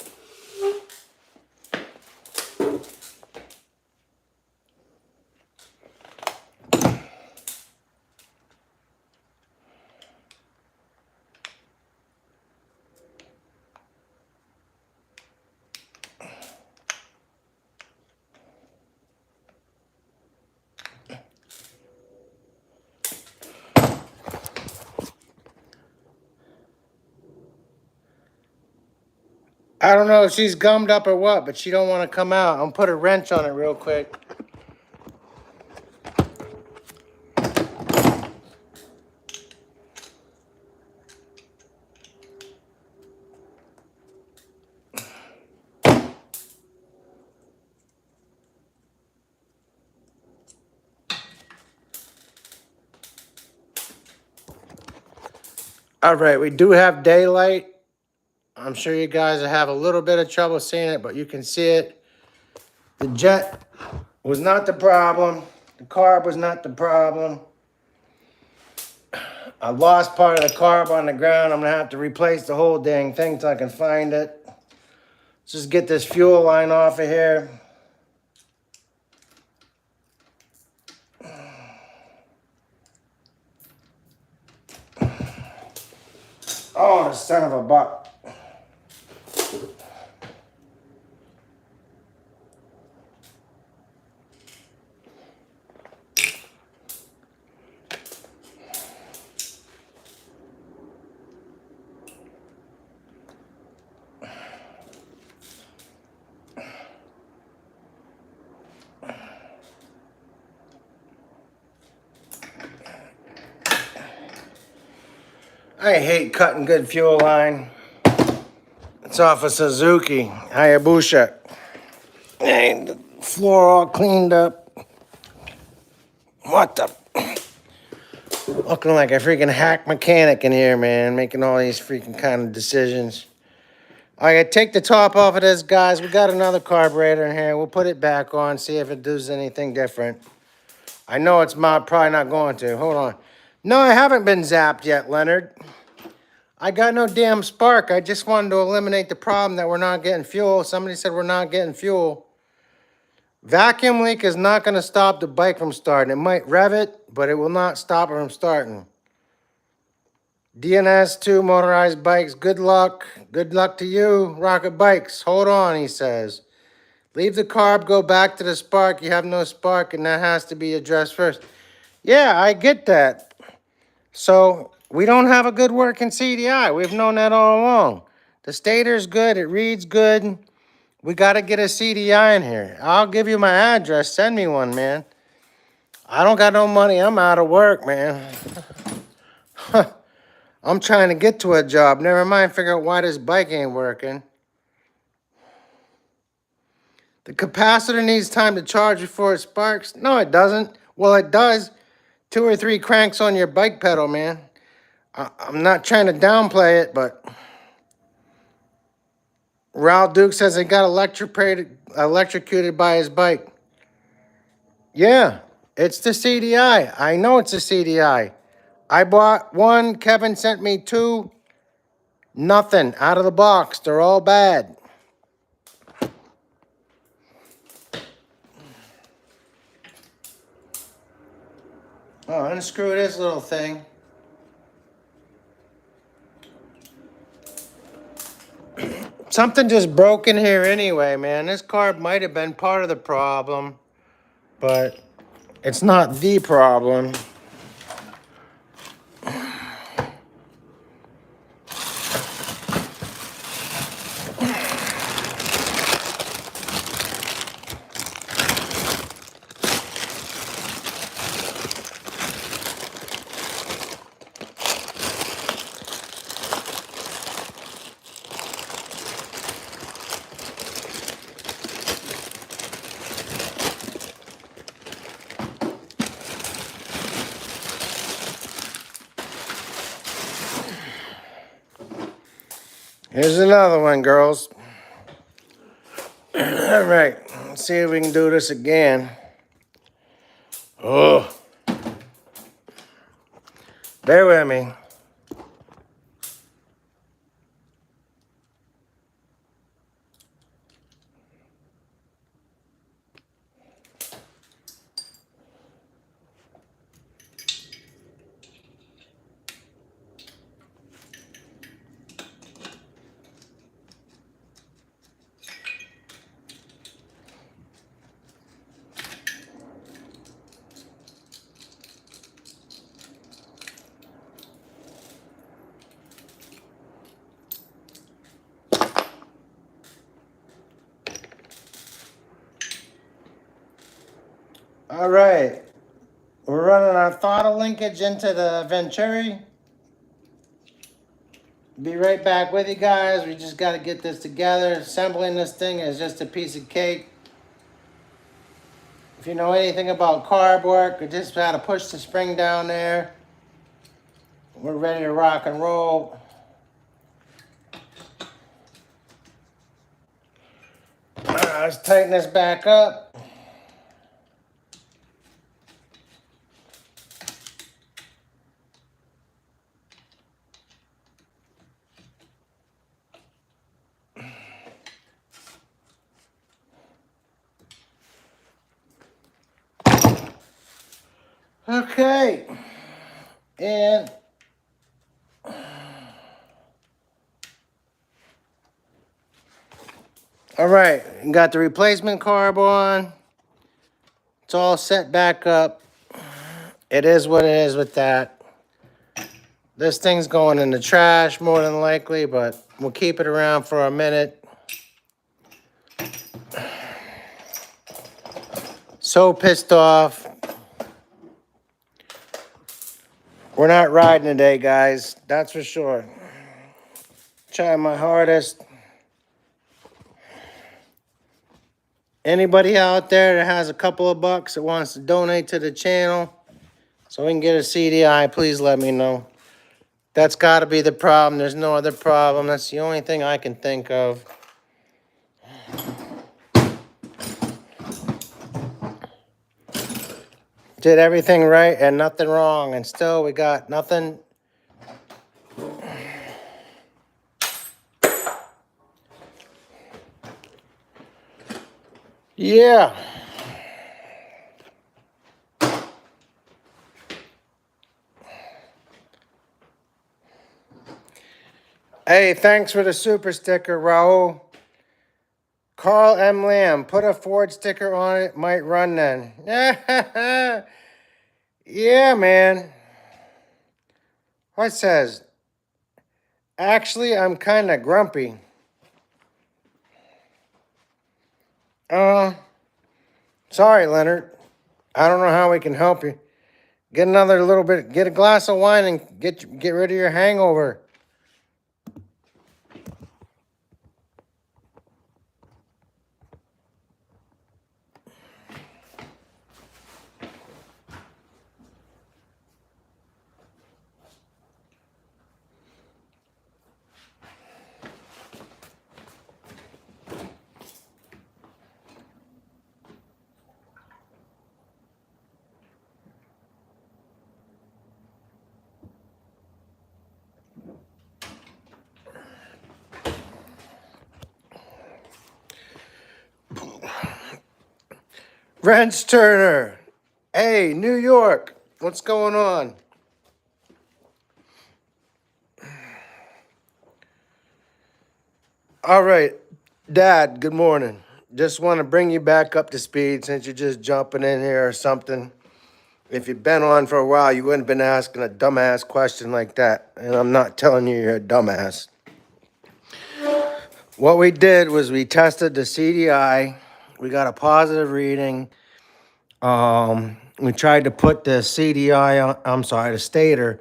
I don't know if she's gummed up or what, but she don't want to come out. I'm gonna put a wrench on it real quick. All right, we do have daylight. I'm sure you guys will have a little bit of trouble seeing it, but you can see it. The jet was not the problem. The carb was not the problem. I lost part of the carb on the ground. I'm gonna have to replace the whole dang thing till I can find it. Let's just get this fuel line off of here. Oh, son of a buck. I hate cutting good fuel line. It's off a Suzuki Hayabusa. Hey, the floor all cleaned up. What the? Looking like a freaking hack mechanic in here, man. Making all these freaking kind of decisions. All right, take the top off of this, guys. We got another carburetor in here. We'll put it back on, see if it does anything different. I know it's probably not going to. Hold on. No, I haven't been zapped yet, Leonard. I got no damn spark. I just wanted to eliminate the problem that we're not getting fuel. Somebody said we're not getting fuel. Vacuum leak is not going to stop the bike from starting. It might rev it, but it will not stop it from starting. DNS2 Motorized Bikes, good luck. Good luck to you, Rocket Bikes. Hold on, he says. Leave the carb, go back to the spark. You have no spark, and that has to be addressed first. Yeah, I get that. So we don't have a good working CDI. We've known that all along. The stator's good. It reads good. We got to get a CDI in here. I'll give you my address. Send me one, man. I don't got no money. I'm out of work, man. I'm trying to get to a job. Never mind figure out why this bike ain't working. The capacitor needs time to charge before it sparks. No, it doesn't. Well, it does. 2 or 3 cranks on your bike pedal, man. I'm not trying to downplay it, but Raul Duke says he got electrocuted by his bike. Yeah, it's the CDI. I know it's a CDI. I bought one. Kevin sent me 2. Nothing out of the box. They're all bad. Oh, unscrew this little thing. Something just broke in here anyway, man. This carb might have been part of the problem, but it's not the problem. Here's another one, girls. All right, let's see if we can do this again. Oh, bear with me. All right, we're running our throttle linkage into the Venturi. Be right back with you guys. We just got to get this together. Assembling this thing is just a piece of cake. If you know anything about carb work, we just got to push the spring down there. We're ready to rock and roll. All right, let's tighten this back up. Okay, and all right, got the replacement carb on. It's all set back up. It is what it is with that. This thing's going in the trash more than likely, but we'll keep it around for a minute. So pissed off. We're not riding today, guys. That's for sure. Trying my hardest. Anybody out there that has a couple of bucks that wants to donate to the channel so we can get a CDI, please let me know. That's got to be the problem. There's no other problem. That's the only thing I can think of. Did everything right and nothing wrong, and still we got nothing. Yeah. Hey, thanks for the super sticker, Raul. Carl M. Lamb, put a Ford sticker on it, might run then. Yeah, man. What says? Actually, I'm kind of grumpy. Uh, sorry, Leonard. I don't know how we can help you. Get another little bit, get a glass of wine and get rid of your hangover. Rance Turner. Hey, New York. What's going on? All right, Dad, good morning. Just want to bring you back up to speed since you're just jumping in here or something. If you've been on for a while, you wouldn't have been asking a dumbass question like that. And I'm not telling you you're a dumbass. What we did was we tested the CDI. We got a positive reading. We tried to put the CDI on, I'm sorry, the stator.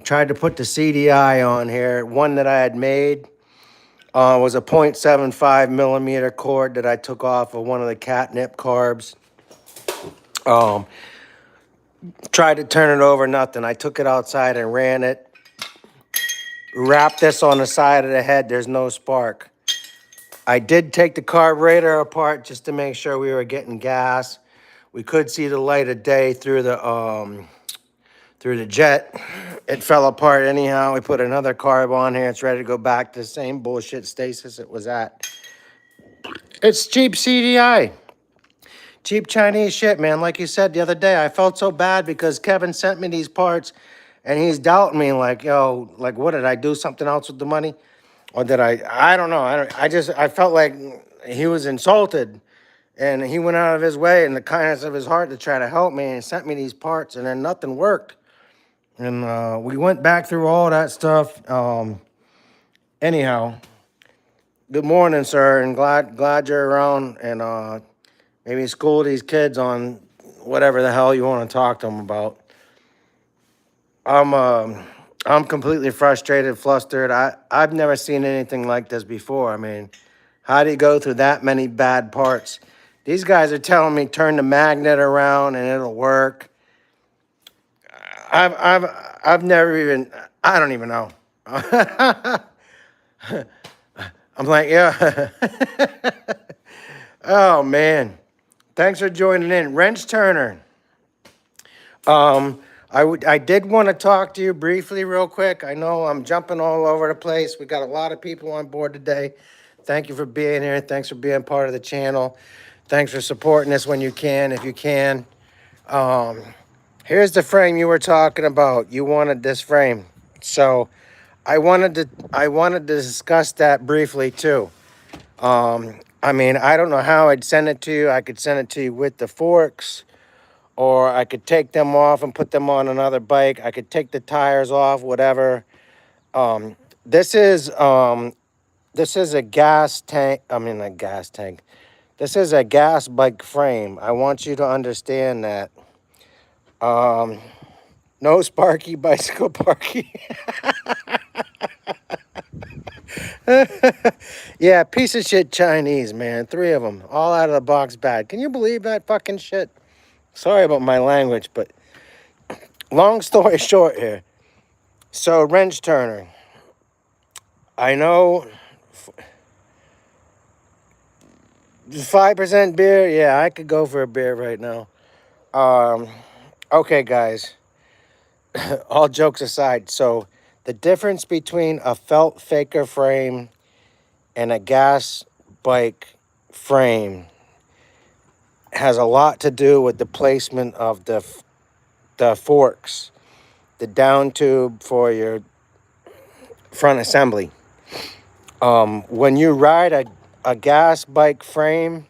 Tried to put the CDI on here. One that I had made was a 0.75 millimeter cord that I took off of one of the catnip carbs. Tried to turn it over, nothing. I took it outside and ran it. Wrapped this on the side of the head. There's no spark. I did take the carburetor apart just to make sure we were getting gas. We could see the light of day through the jet. It fell apart anyhow. We put another carb on here. It's ready to go back to the same bullshit stasis it was at. It's cheap CDI. Cheap Chinese shit, man. Like you said the other day, I felt so bad because Kevin sent me these parts and he's doubting me like, yo, like what, did I do something else with the money? Or did I don't know. I felt like he was insulted. And he went out of his way in the kindness of his heart to try to help me and sent me these parts, and then nothing worked. And we went back through all that stuff. Anyhow, good morning, sir, and glad you're around, and maybe school these kids on whatever the hell you want to talk to them about. I'm completely frustrated, flustered. I've never seen anything like this before. I mean, how do you go through that many bad parts? These guys are telling me turn the magnet around and it'll work. I've never even, I don't even know. I'm like, yeah. Oh man. Thanks for joining in. Wrench Turner. I did want to talk to you briefly real quick. I know I'm jumping all over the place. We got a lot of people on board today. Thank you for being here. Thanks for being part of the channel. Thanks for supporting us when you can, if you can. Here's the frame you were talking about. You wanted this frame. So I wanted to discuss that briefly too. I mean, I don't know how I'd send it to you. I could send it to you with the forks, or I could take them off and put them on another bike. I could take the tires off, whatever. This is a gas tank. I mean, a gas tank. This is a gas bike frame. I want you to understand that. No Sparky bicycle parky. Yeah, piece of shit Chinese, man. 3 of them, all out of the box bad. Can you believe that fucking shit? Sorry about my language, but long story short here. So, wrench turner. I know 5% beer. Yeah, I could go for a beer right now. Um, okay, guys. All jokes aside, so the difference between a felt faker frame and a gas bike frame has a lot to do with the placement of the forks, the down tube for your front assembly. When you ride a gas bike frame,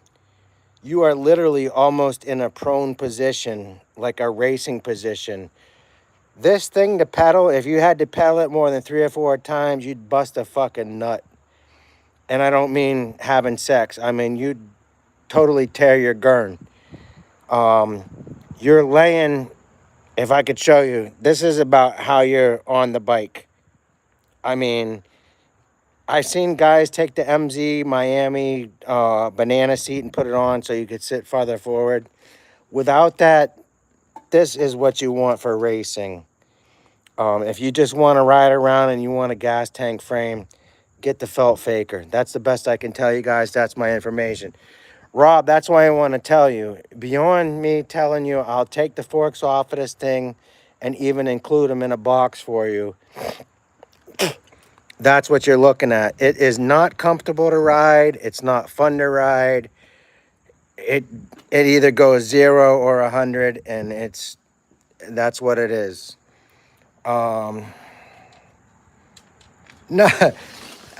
you are literally almost in a prone position, like a racing position. This thing to pedal, if you had to pedal it more than 3 or 4 times, you'd bust a fucking nut. And I don't mean having sex. I mean, you'd totally tear your gurn. You're laying, if I could show you, this is about how you're on the bike. I mean, I've seen guys take the MZ Miami banana seat and put it on so you could sit farther forward. Without that, this is what you want for racing. If you just want to ride around and you want a gas tank frame, get the felt faker. That's the best I can tell you guys. That's my information. Rob, that's why I want to tell you. Beyond me telling you, I'll take the forks off of this thing and even include them in a box for you. That's what you're looking at. It is not comfortable to ride. It's not fun to ride. It either goes 0 or 100, and that's what it is. No,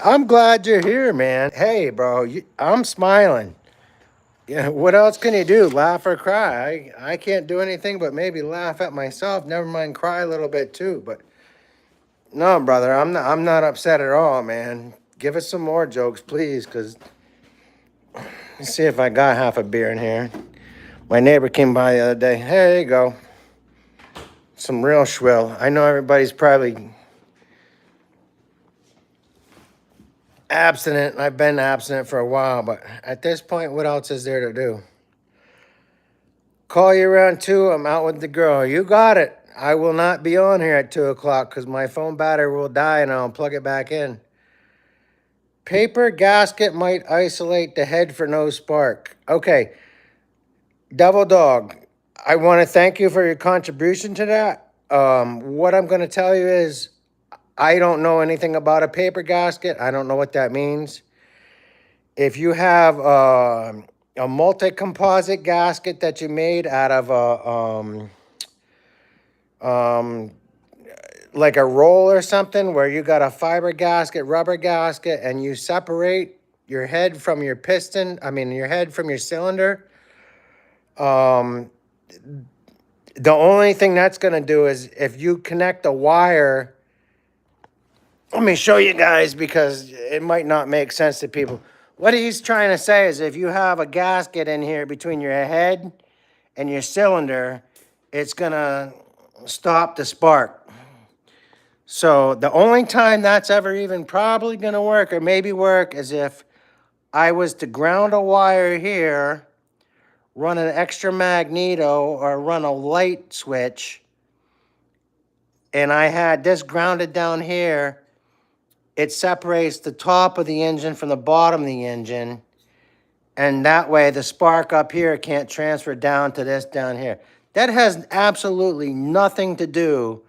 I'm glad you're here, man. Hey, bro, I'm smiling. Yeah, what else can you do? Laugh or cry? I can't do anything but maybe laugh at myself. Never mind, cry a little bit too. But no, brother, I'm not upset at all, man. Give us some more jokes, please, because let's see if I got half a beer in here. My neighbor came by the other day. Hey, there you go. Some real schwill. I know everybody's probably abstinent. I've been abstinent for a while, but at this point, what else is there to do? Call you around 2. I'm out with the girl. You got it. I will not be on here at 2 o'clock because my phone battery will die and I'll plug it back in. Paper gasket might isolate the head for no spark. Okay. Devil Dog, I want to thank you for your contribution to that. What I'm going to tell you is I don't know anything about a paper gasket. I don't know what that means. If you have a multi-composite gasket that you made out of like a roll or something where you got a fiber gasket, rubber gasket, and you separate your head from your piston, your head from your cylinder, the only thing that's going to do is if you connect a wire, let me show you guys because it might not make sense to people. What he's trying to say is if you have a gasket in here between your head and your cylinder, it's going to stop the spark. So the only time that's ever even probably going to work or maybe work is if I was to ground a wire here, run an extra magneto or run a light switch, and I had this grounded down here. It separates the top of the engine from the bottom of the engine, and that way the spark up here can't transfer down to this down here. That has absolutely nothing to do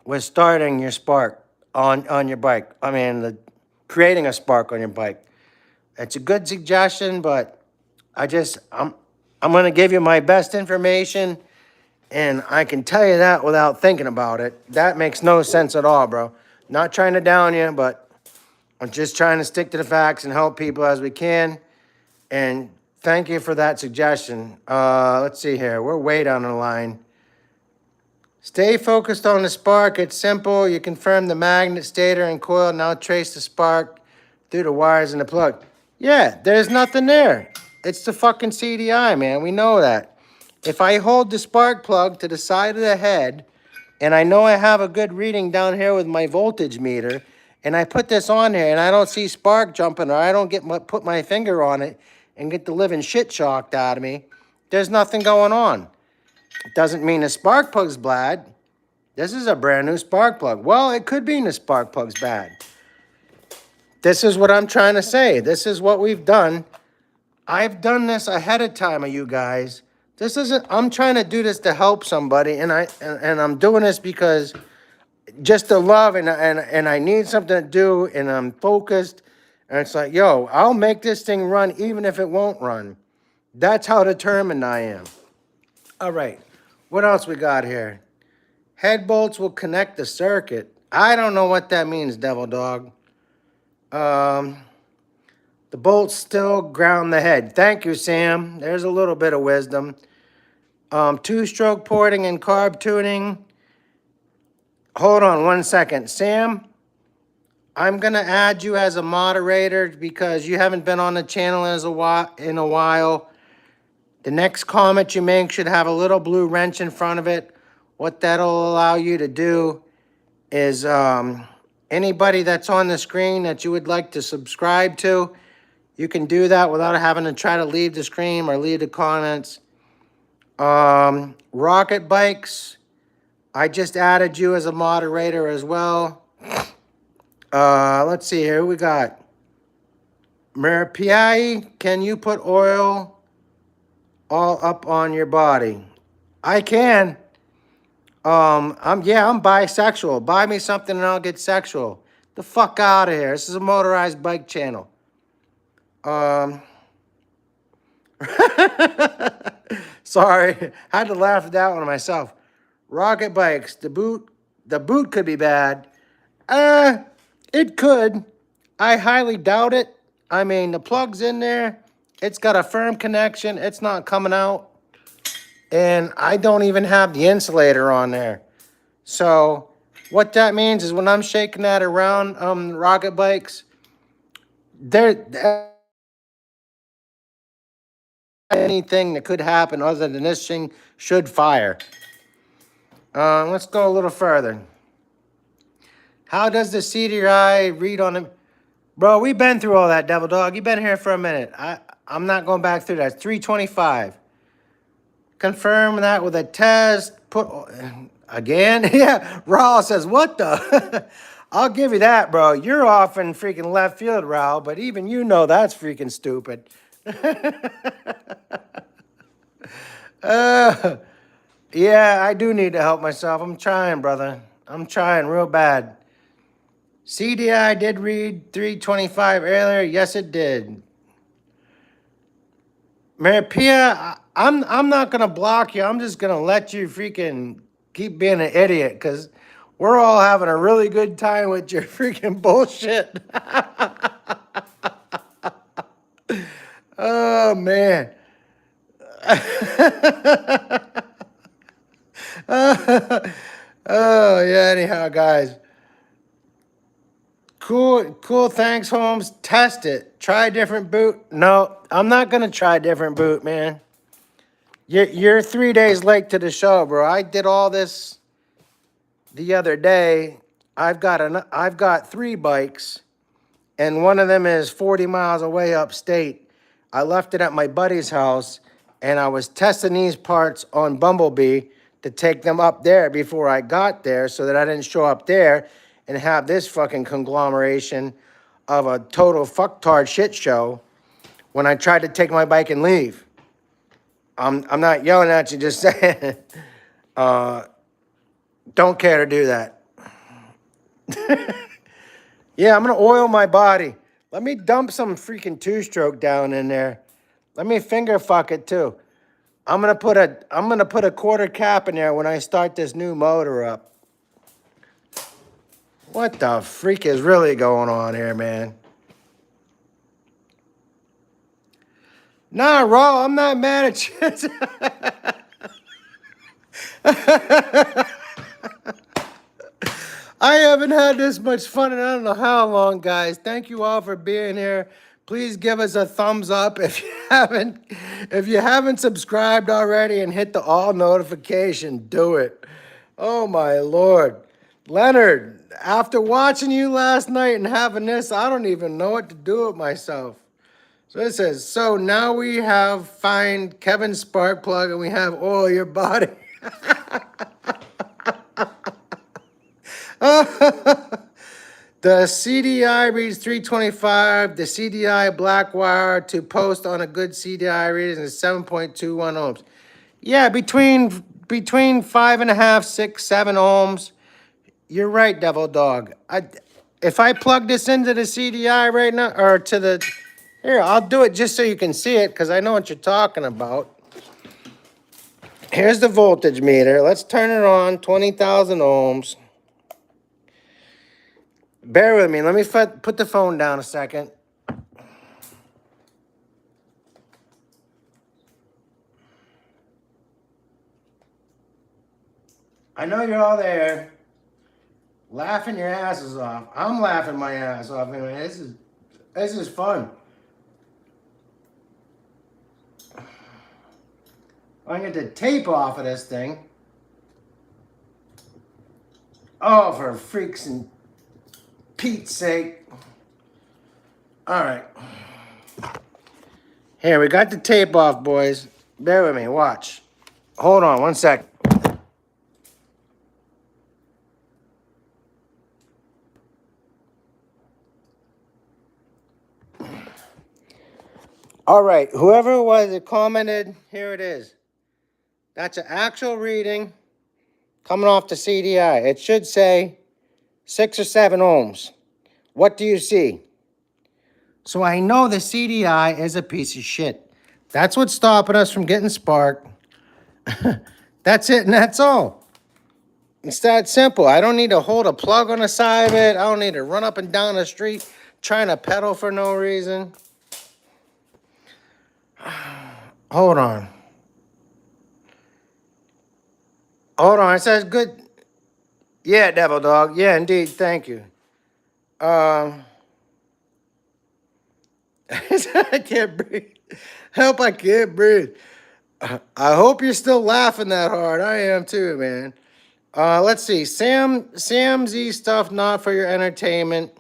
with starting your spark on your bike. Creating a spark on your bike. It's a good suggestion, but I'm going to give you my best information, and I can tell you that without thinking about it. That makes no sense at all, bro. Not trying to down you, but I'm just trying to stick to the facts and help people as we can. And thank you for that suggestion. Let's see here. We're way down the line. Stay focused on the spark. It's simple. You confirm the magnet, stator, and coil. Now trace the spark through the wires in the plug. Yeah, there's nothing there. It's the fucking CDI, man. We know that. If I hold the spark plug to the side of the head And I know I have a good reading down here with my voltage meter. And I put this on here and I don't see spark jumping, or I don't put my finger on it and get the living shit shocked out of me. There's nothing going on. It doesn't mean the spark plug's bad. This is a brand new spark plug. Well, it could mean the spark plug's bad. This is what I'm trying to say. This is what we've done. I've done this ahead of time of you guys. This isn't, I'm trying to do this to help somebody, and I'm doing this because just to love, and I need something to do, and I'm focused, and it's like, yo, I'll make this thing run even if it won't run. That's how determined I am. All right, what else we got here? Head bolts will connect the circuit. I don't know what that means, Devil Dog. The bolts still ground the head. Thank you, Sam. There's a little bit of wisdom. Two-stroke porting and carb tuning. Hold on 1 second. Sam, I'm going to add you as a moderator because you haven't been on the channel in a while. The next comment you make should have a little blue wrench in front of it. What that'll allow you to do is anybody that's on the screen that you would like to subscribe to, you can do that without having to try to leave the screen or leave the comments. Rocket Bikes, I just added you as a moderator as well. Let's see here. We got Marapiai. Can you put oil all up on your body? I can. I'm bisexual. Buy me something and I'll get sexual. The fuck out of here. This is a motorized bike channel. Sorry, had to laugh at that one myself. Rocket Bikes, the boot could be bad. It could. I highly doubt it. I mean, the plug's in there. It's got a firm connection. It's not coming out. And I don't even have the insulator on there. So what that means is when I'm shaking that around, Rocket Bikes, anything that could happen other than this thing should fire. Let's go a little further. How does the CDI read on it? Bro, we've been through all that, Devil Dog. You've been here for a minute. I'm not going back through that. It's 325. Confirm that with a test. Put again? Yeah, Raul says, what the? I'll give you that, bro. You're off in freaking left field, Raul, but even you know that's freaking stupid. Yeah, I do need to help myself. I'm trying, brother. I'm trying real bad. CDI did read 325 earlier. Yes, it did. Maripia, I'm not gonna block you. I'm just gonna let you freaking keep being an idiot because we're all having a really good time with your freaking bullshit. Oh man. Oh yeah, anyhow, guys. Cool, thanks, Holmes. Test it. Try a different boot. No, I'm not gonna try a different boot, man. You're 3 days late to the show, bro. I did all this the other day. I've got 3 bikes, and one of them is 40 miles away upstate. I left it at my buddy's house, and I was testing these parts on Bumblebee to take them up there before I got there so that I didn't show up there and have this fucking conglomeration of a total fucktard shit show when I tried to take my bike and leave. I'm not yelling at you, just saying. Don't care to do that. Yeah, I'm gonna oil my body. Let me dump some freaking 2-stroke down in there. Let me finger fuck it too. I'm gonna put a quarter cap in there when I start this new motor up. What the freak is really going on here, man? Nah, Raw, I'm not mad at you. I haven't had this much fun in I don't know how long, guys. Thank you all for being here. Please give us a thumbs up if you haven't subscribed already and hit the all notification. Do it. Oh my Lord. Leonard, after watching you last night and having this, I don't even know what to do with myself. So it says, so now we have find Kevin's spark plug and we have oil your body. The CDI reads 325. The CDI black wire to post on a good CDI reading is 7.21 ohms. Yeah, between 5.5, 6, 7 ohms. You're right, Devil Dog. If I plug this into the CDI right now, or to the, here, I'll do it just so you can see it, because I know what you're talking about. Here's the voltage meter. Let's turn it on, 20,000 ohms. Bear with me. Let me put the phone down a second. I know you're all there, laughing your asses off. I'm laughing my ass off. Anyway, this is fun. I get the tape off of this thing. Oh, for freaks and Pete's sake. All right. Here, we got the tape off, boys. Bear with me. Watch. Hold on 1 sec. All right. Whoever it was that commented, here it is. That's an actual reading coming off the CDI. It should say 6 or 7 ohms. What do you see? So I know the CDI is a piece of shit. That's what's stopping us from getting spark. That's it and that's all. It's that simple. I don't need to hold a plug on the side of it. I don't need to run up and down the street trying to pedal for no reason. Hold on. Hold on. It says good. Yeah, Devil Dog. Yeah, indeed. Thank you. I can't breathe. Help, I can't breathe. I hope you're still laughing that hard. I am too, man. Let's see. Sam Z stuff not for your entertainment.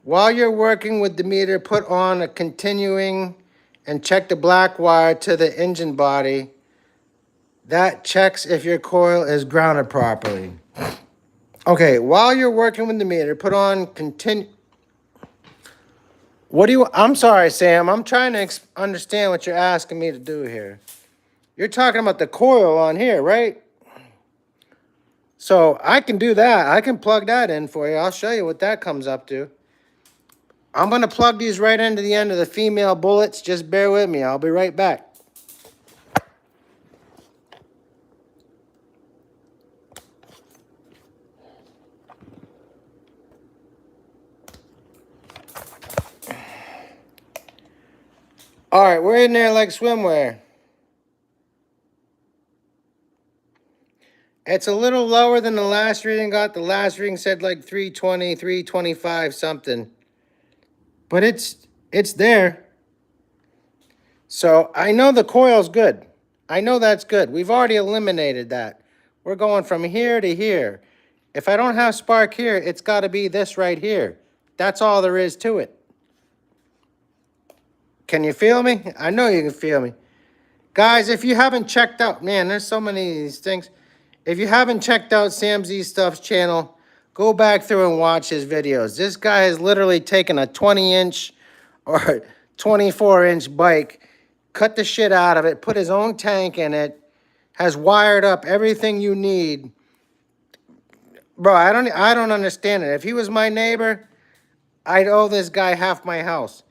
While you're working with the meter, put on a continuing and check the black wire to the engine body. That checks if your coil is grounded properly. Okay, while you're working with the meter, put on continue. What do you, I'm sorry, Sam. I'm trying to understand what you're asking me to do here. You're talking about the coil on here, right? So I can do that. I can plug that in for you. I'll show you what that comes up to. I'm going to plug these right into the end of the female bullets. Just bear with me. I'll be right back. All right, we're in there like swimwear. It's a little lower than the last reading got. The last reading said like 320, 325 something. But it's there. So I know the coil's good. I know that's good. We've already eliminated that. We're going from here to here. If I don't have spark here, it's got to be this right here. That's all there is to it. Can you feel me? I know you can feel me. Guys, if you haven't checked out, man, there's so many of these things. If you haven't checked out Sam Z Stuff's channel, go back through and watch his videos. This guy has literally taken a 20-inch or 24-inch bike, cut the shit out of it, put his own tank in it, has wired up everything you need. Bro, I don't understand it. If he was my neighbor, I'd owe this guy half my house.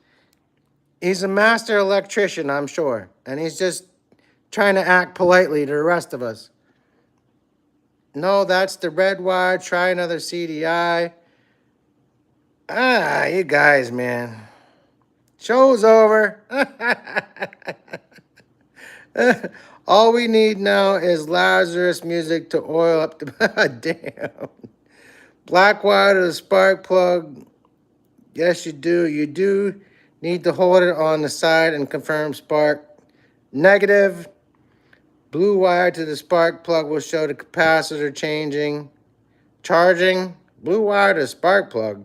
He's a master electrician, I'm sure, and he's just trying to act politely to the rest of us. No, that's the red wire. Try another CDI. Ah, you guys, man. Show's over. All we need now is Lazarus music to oil up the... Damn. Black wire to the spark plug. Yes, you do. You do need to hold it on the side and confirm spark. Negative. Blue wire to the spark plug will show the capacitor changing. Charging. Blue wire to spark plug.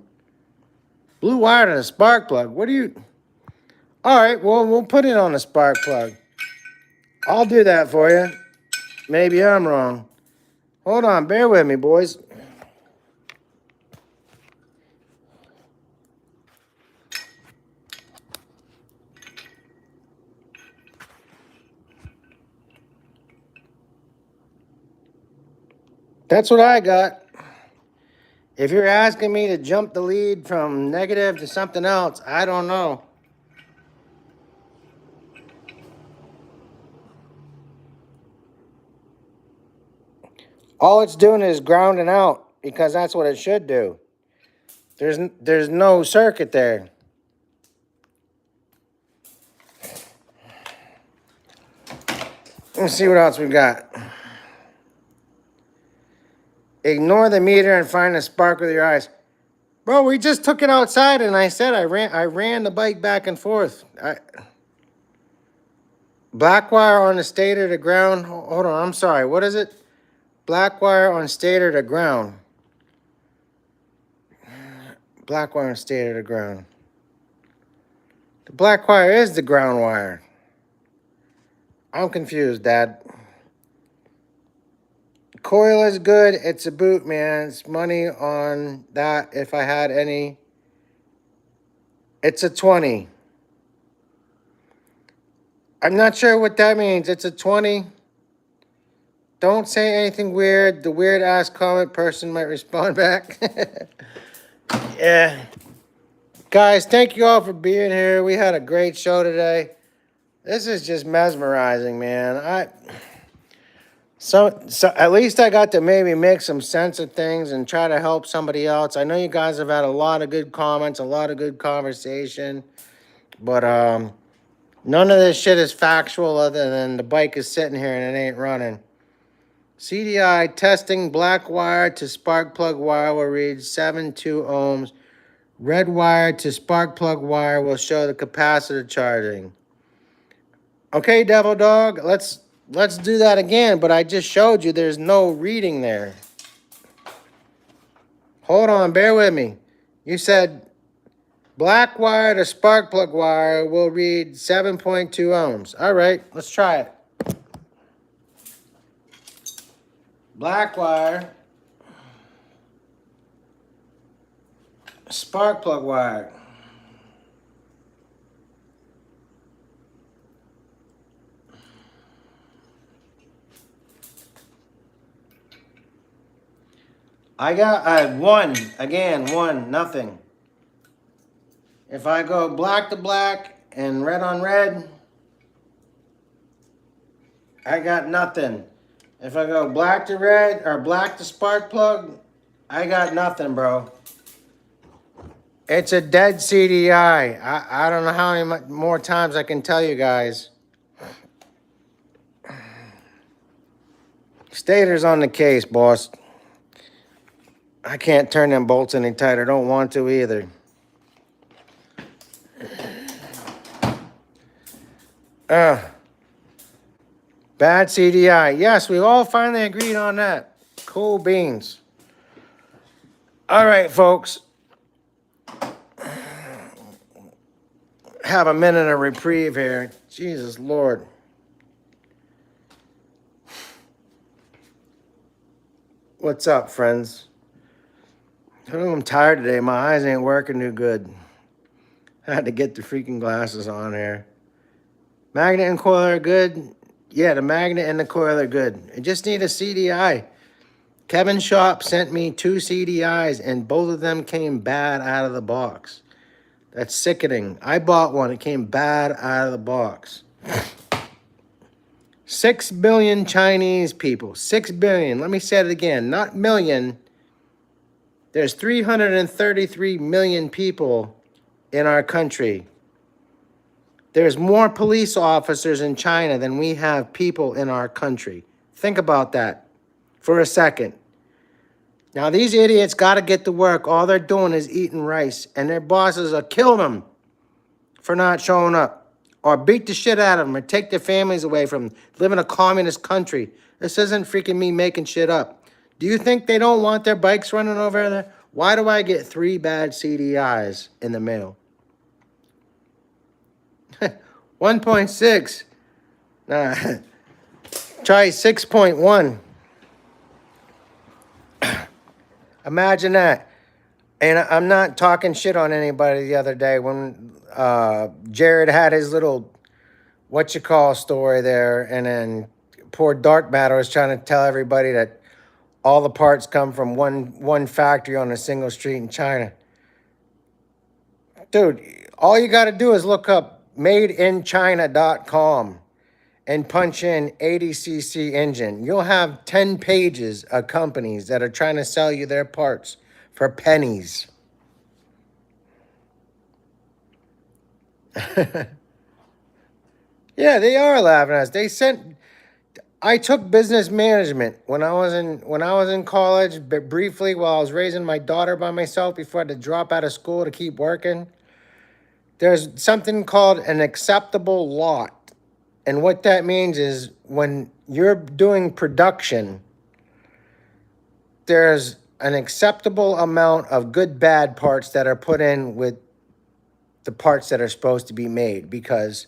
Blue wire to the spark plug. What do you... All right, well, we'll put it on the spark plug. I'll do that for you. Maybe I'm wrong. Hold on, bear with me, boys. That's what I got. If you're asking me to jump the lead from negative to something else, I don't know. All it's doing is grounding out because that's what it should do. There's no circuit there. Let's see what else we got. Ignore the meter and find a spark with your eyes. Bro, we just took it outside and I said I ran the bike back and forth. Black wire on the stator to ground. Hold on, I'm sorry. What is it? Black wire on stator to ground. Black wire on stator to ground. The black wire is the ground wire. I'm confused, Dad. Coil is good. It's a boot, man. It's money on that if I had any. It's a 20. I'm not sure what that means. It's a 20. Don't say anything weird. The weird ass comment person might respond back. Yeah. Guys, thank you all for being here. We had a great show today. This is just mesmerizing, man. So at least I got to maybe make some sense of things and try to help somebody else. I know you guys have had a lot of good comments, a lot of good conversation, but none of this shit is factual other than the bike is sitting here and it ain't running. CDI testing black wire to spark plug wire will read 72 ohms. Red wire to spark plug wire will show the capacitor charging. Okay, Devil Dog, let's do that again, but I just showed you there's no reading there. Hold on, bear with me. You said black wire to spark plug wire will read 7.2 ohms. All right, let's try it. Black wire, spark plug wire. I got one, again, one, nothing. If I go black to black and red on red, I got nothing. If I go black to red or black to spark plug, I got nothing, bro. It's a dead CDI. I don't know how many more times I can tell you guys. Stator's on the case, boss. I can't turn them bolts any tighter. Don't want to either. Bad CDI. Yes, we all finally agreed on that. Cool beans. All right, folks. Have a minute of reprieve here. Jesus Lord. What's up, friends? I'm tired today. My eyes ain't working too good. I had to get the freaking glasses on here. Magnet and coil are good. Yeah, the magnet and the coil are good. I just need a CDI. Kevin Shop sent me 2 CDIs, and both of them came bad out of the box. That's sickening. I bought one. It came bad out of the box. 6 billion Chinese people. 6 billion. Let me say it again. Not million. There's 333 million people in our country. There's more police officers in China than we have people in our country. Think about that for a second. Now, these idiots got to get to work. All they're doing is eating rice, and their bosses are killing them for not showing up. or beat the shit out of them or take their families away from them, live in a communist country. This isn't freaking me making shit up. Do you think they don't want their bikes running over there? Why do I get 3 bad CDIs in the mail? 1.6. Nah. Try 6.1. Imagine that. And I'm not talking shit on anybody the other day when Jared had his little story there, and then poor Dark Matter was trying to tell everybody that all the parts come from one factory on a single street in China. Dude, all you got to do is look up madeinchina.com and punch in 80cc engine. You'll have 10 pages of companies that are trying to sell you their parts for pennies. Yeah, they are laughing at us. I took business management when I was in college, but briefly while I was raising my daughter by myself before I had to drop out of school to keep working. There's something called an acceptable lot. And what that means is when you're doing production, there's an acceptable amount of good, bad parts that are put in with the parts that are supposed to be made, because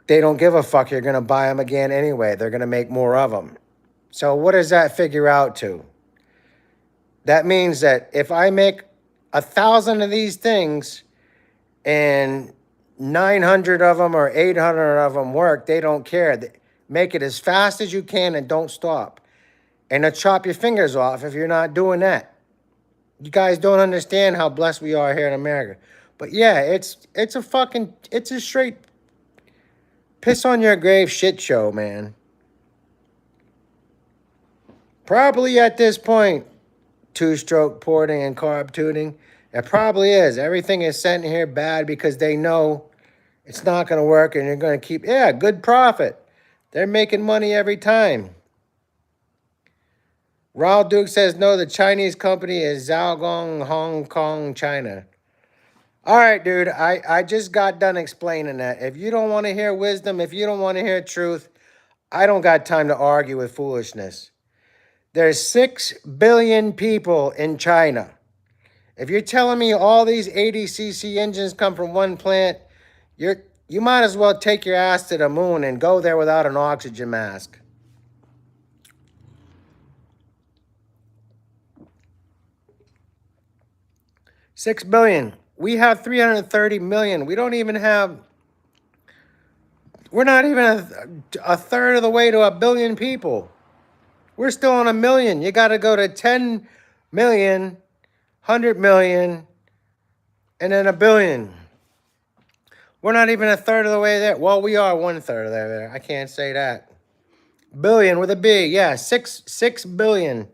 they don't give a fuck. You're going to buy them again anyway. They're going to make more of them. So what does that figure out to? That means that if I make 1,000 of these things and 900 of them or 800 of them work, they don't care. Make it as fast as you can and don't stop. And they'll chop your fingers off if you're not doing that. You guys don't understand how blessed we are here in America. But yeah, it's a straight piss on your grave shit show, man. Probably at this point, 2-stroke porting and carb tuning, it probably is. Everything is sent here bad because they know it's not going to work and you're going to keep, good profit. They're making money every time. Raul Duke says, no, the Chinese company is Zhaogong, Hong Kong, China. All right, dude, I just got done explaining that. If you don't want to hear wisdom, if you don't want to hear truth, I don't got time to argue with foolishness. There's 6 billion people in China. If you're telling me all these 80cc engines come from one plant, you might as well take your ass to the moon and go there without an oxygen mask. $6 billion. We have 330 million. We're not even a third of the way to 1 billion people. We're still on 1 million. You got to go to 10 million, 100 million, and then 1 billion. We're not even a third of the way there. Well, we are 1/3 of there. I can't say that. Billion with a B. Yeah, 6 billion.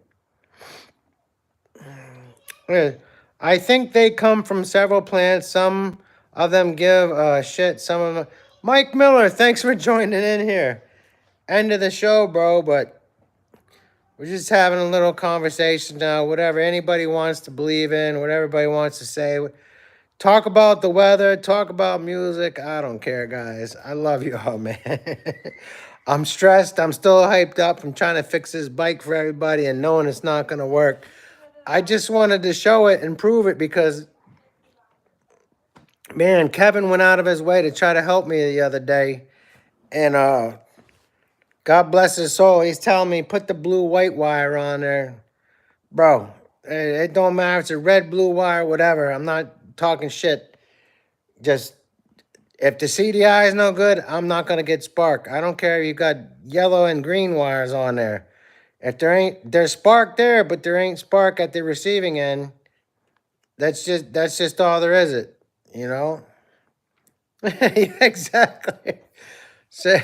I think they come from several plants. Some of them give shit. Some of them. Mike Miller, thanks for joining in here. End of the show, bro, but we're just having a little conversation now. Whatever anybody wants to believe in, what everybody wants to say. Talk about the weather. Talk about music. I don't care, guys. I love you all, man. I'm stressed. I'm still hyped up. I'm trying to fix this bike for everybody and knowing it's not going to work. I just wanted to show it and prove it because, man, Kevin went out of his way to try to help me the other day. And God bless his soul. He's telling me, put the blue-white wire on there. Bro, it don't matter if it's a red, blue wire, whatever. I'm not talking shit. Just, if the CDI is no good, I'm not going to get spark. I don't care if you got yellow and green wires on there. If there's spark there, but there ain't spark at the receiving end, that's just all there is, you know? Yeah, exactly. So,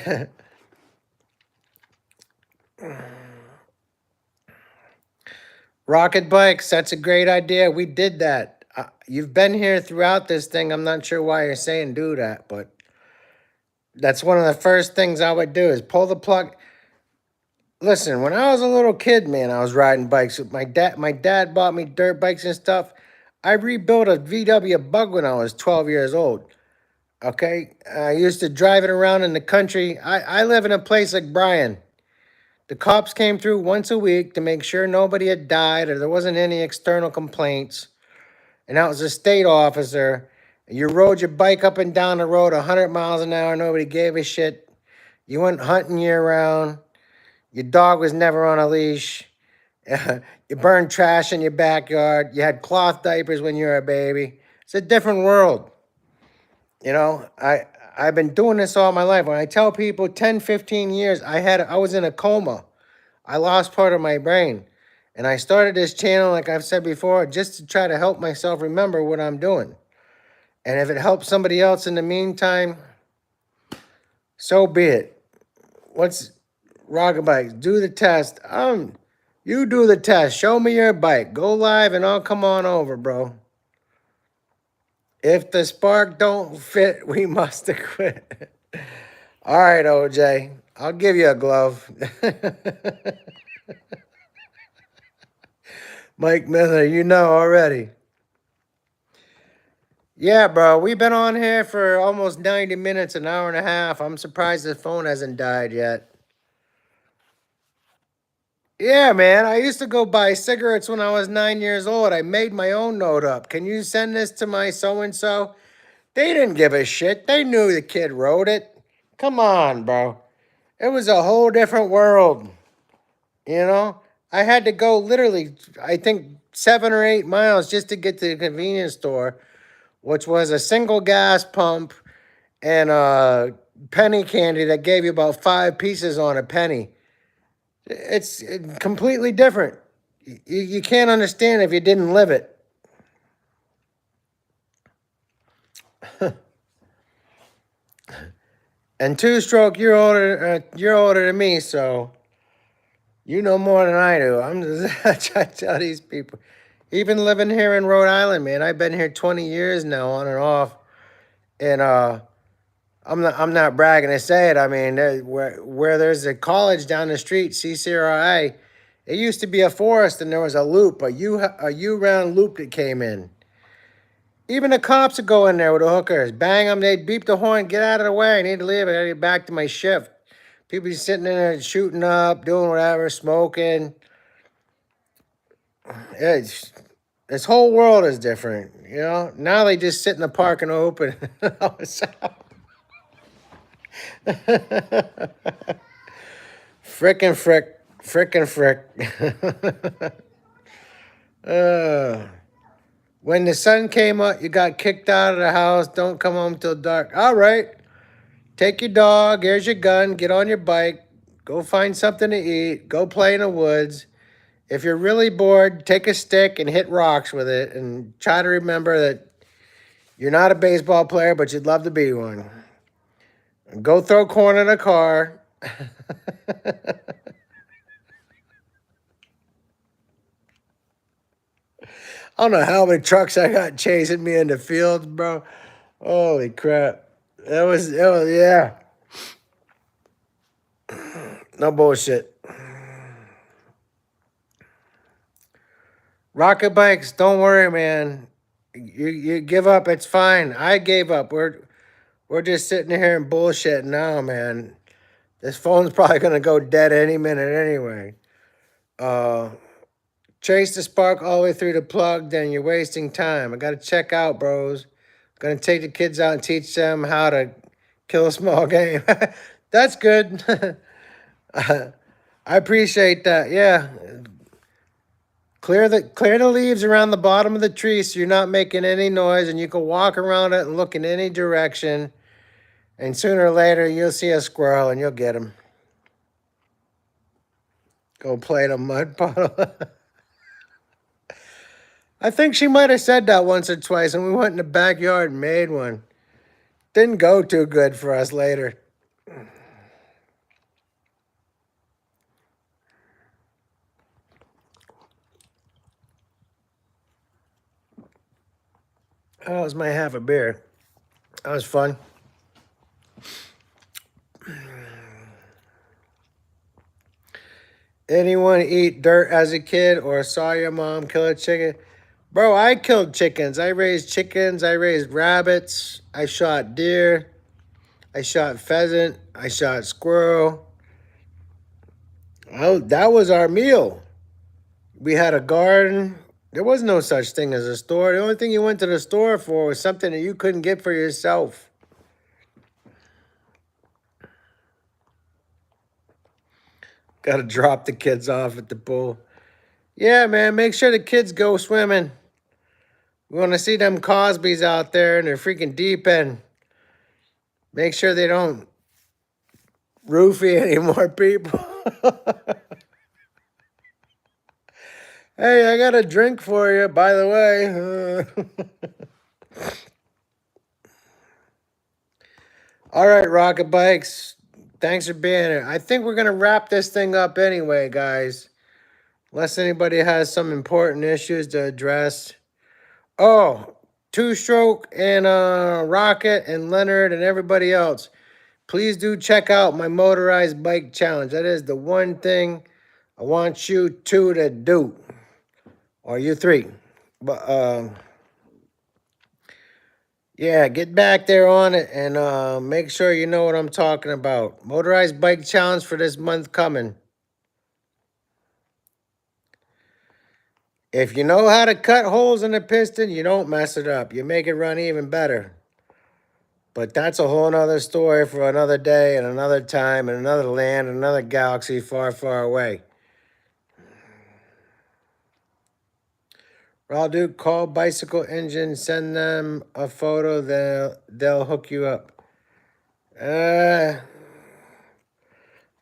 rocket bikes, that's a great idea. We did that. You've been here throughout this thing. I'm not sure why you're saying do that, but that's one of the first things I would do is pull the plug. Listen, when I was a little kid, man, I was riding bikes with my dad. My dad bought me dirt bikes and stuff. I rebuilt a VW Bug when I was 12 years old. Okay, I used to drive it around in the country. I live in a place like Brian. The cops came through once a week to make sure nobody had died or there wasn't any external complaints. And that was a state officer. You rode your bike up and down the road 100 miles an hour. Nobody gave a shit. You went hunting year round. Your dog was never on a leash. You burned trash in your backyard. You had cloth diapers when you were a baby. It's a different world. You know, I've been doing this all my life. When I tell people 10, 15 years, I was in a coma. I lost part of my brain. And I started this channel, like I've said before, just to try to help myself remember what I'm doing. And if it helps somebody else in the meantime, so be it. What's Rocket Bikes? Do the test. You do the test. Show me your bike. Go live and I'll come on over, bro. If the spark don't fit, we must have quit. All right, OJ. I'll give you a glove. Mike Miller, you know already. Yeah, bro. We've been on here for almost 90 minutes, an hour and a half. I'm surprised the phone hasn't died yet. Yeah, man. I used to go buy cigarettes when I was 9 years old. I made my own note up. Can you send this to my so-and-so? They didn't give a shit. They knew the kid wrote it. Come on, bro. It was a whole different world. You know? I had to go literally, I think, 7 or 8 miles just to get to the convenience store, which was a single gas pump and a penny candy that gave you about 5 pieces on a penny. It's completely different. You can't understand if you didn't live it. And two-stroke, you're older than me, so you know more than I do. I'm just trying to tell these people. Even living here in Rhode Island, man, I've been here 20 years now, on and off, and I'm not bragging to say it. I mean, where there's a college down the street, CCRI, it used to be a forest, and there was a loop, a year-round loop that came in. Even the cops would go in there with the hookers, bang them, they'd beep the horn, get out of the way, I need to leave, I gotta get back to my shift. People sitting in there shooting up, doing whatever, smoking. It's, this whole world is different, you know? Now they just sit in the park and open. Frickin' frick, frickin' frick. When the sun came up, you got kicked out of the house. Don't come home till dark. All right. Take your dog. Here's your gun. Get on your bike. Go find something to eat. Go play in the woods. If you're really bored, take a stick and hit rocks with it. And try to remember that you're not a baseball player, but you'd love to be one. Go throw corn in a car. I don't know how many trucks I got chasing me in the fields, bro. Holy crap. It was, yeah. No bullshit. Rocket bikes, don't worry, man. You give up, it's fine. I gave up. We're just sitting here and bullshitting now, man. This phone's probably gonna go dead any minute anyway. Trace the spark all the way through the plug, then you're wasting time. I gotta check out, bros. Gonna take the kids out and teach them how to kill a small game. That's good. I appreciate that. Yeah. Clear the leaves around the bottom of the tree so you're not making any noise, and you can walk around it and look in any direction. And sooner or later, you'll see a squirrel and you'll get him. Go play in a mud puddle. I think she might have said that once or twice, and we went in the backyard and made one. Didn't go too good for us later. That was my half a beer. That was fun. Anyone eat dirt as a kid or saw your mom kill a chicken? Bro, I killed chickens. I raised chickens. I raised rabbits. I shot deer. I shot pheasant. I shot squirrel. Oh, that was our meal. We had a garden. There was no such thing as a store. The only thing you went to the store for was something that you couldn't get for yourself. Got to drop the kids off at the pool. Yeah, man, make sure the kids go swimming. We want to see them Cosbys out there in their freaking deep end. Make sure they don't roofie any more people. Hey, I got a drink for you, by the way. All right, Rocket Bikes. Thanks for being here. I think we're going to wrap this thing up anyway, guys. Unless anybody has some important issues to address. Oh, Two Stroke and Rocket and Leonard and everybody else. Please do check out my motorized bike challenge. That is the one thing I want you two to do. Or you three. But yeah, get back there on it and make sure you know what I'm talking about. Motorized bike challenge for this month coming. If you know how to cut holes in the piston, you don't mess it up. You make it run even better. But that's a whole nother story for another day and another time and another land and another galaxy far, far away. Raw Duke, call Bicycle Engine, send them a photo, they'll hook you up.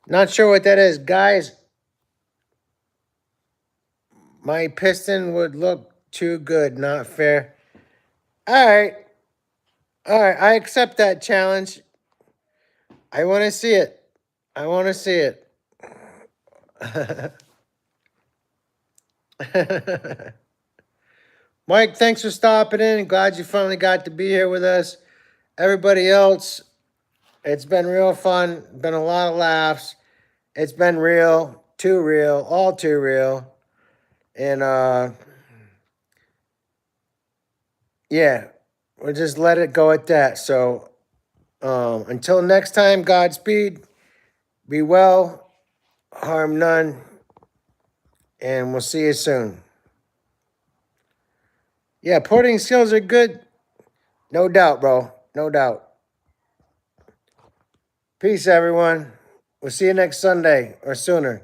Not sure what that is. Guys, my piston would look too good, not fair. All right. All right, I accept that challenge. I want to see it. I want to see it. Mike, thanks for stopping in. Glad you finally got to be here with us. Everybody else, it's been real fun. Been a lot of laughs. It's been real, too real, all too real. And yeah, we'll just let it go at that. So until next time, Godspeed. Be well, harm none, and we'll see you soon. Yeah, porting skills are good. No doubt, bro. No doubt. Peace, everyone. We'll see you next Sunday or sooner.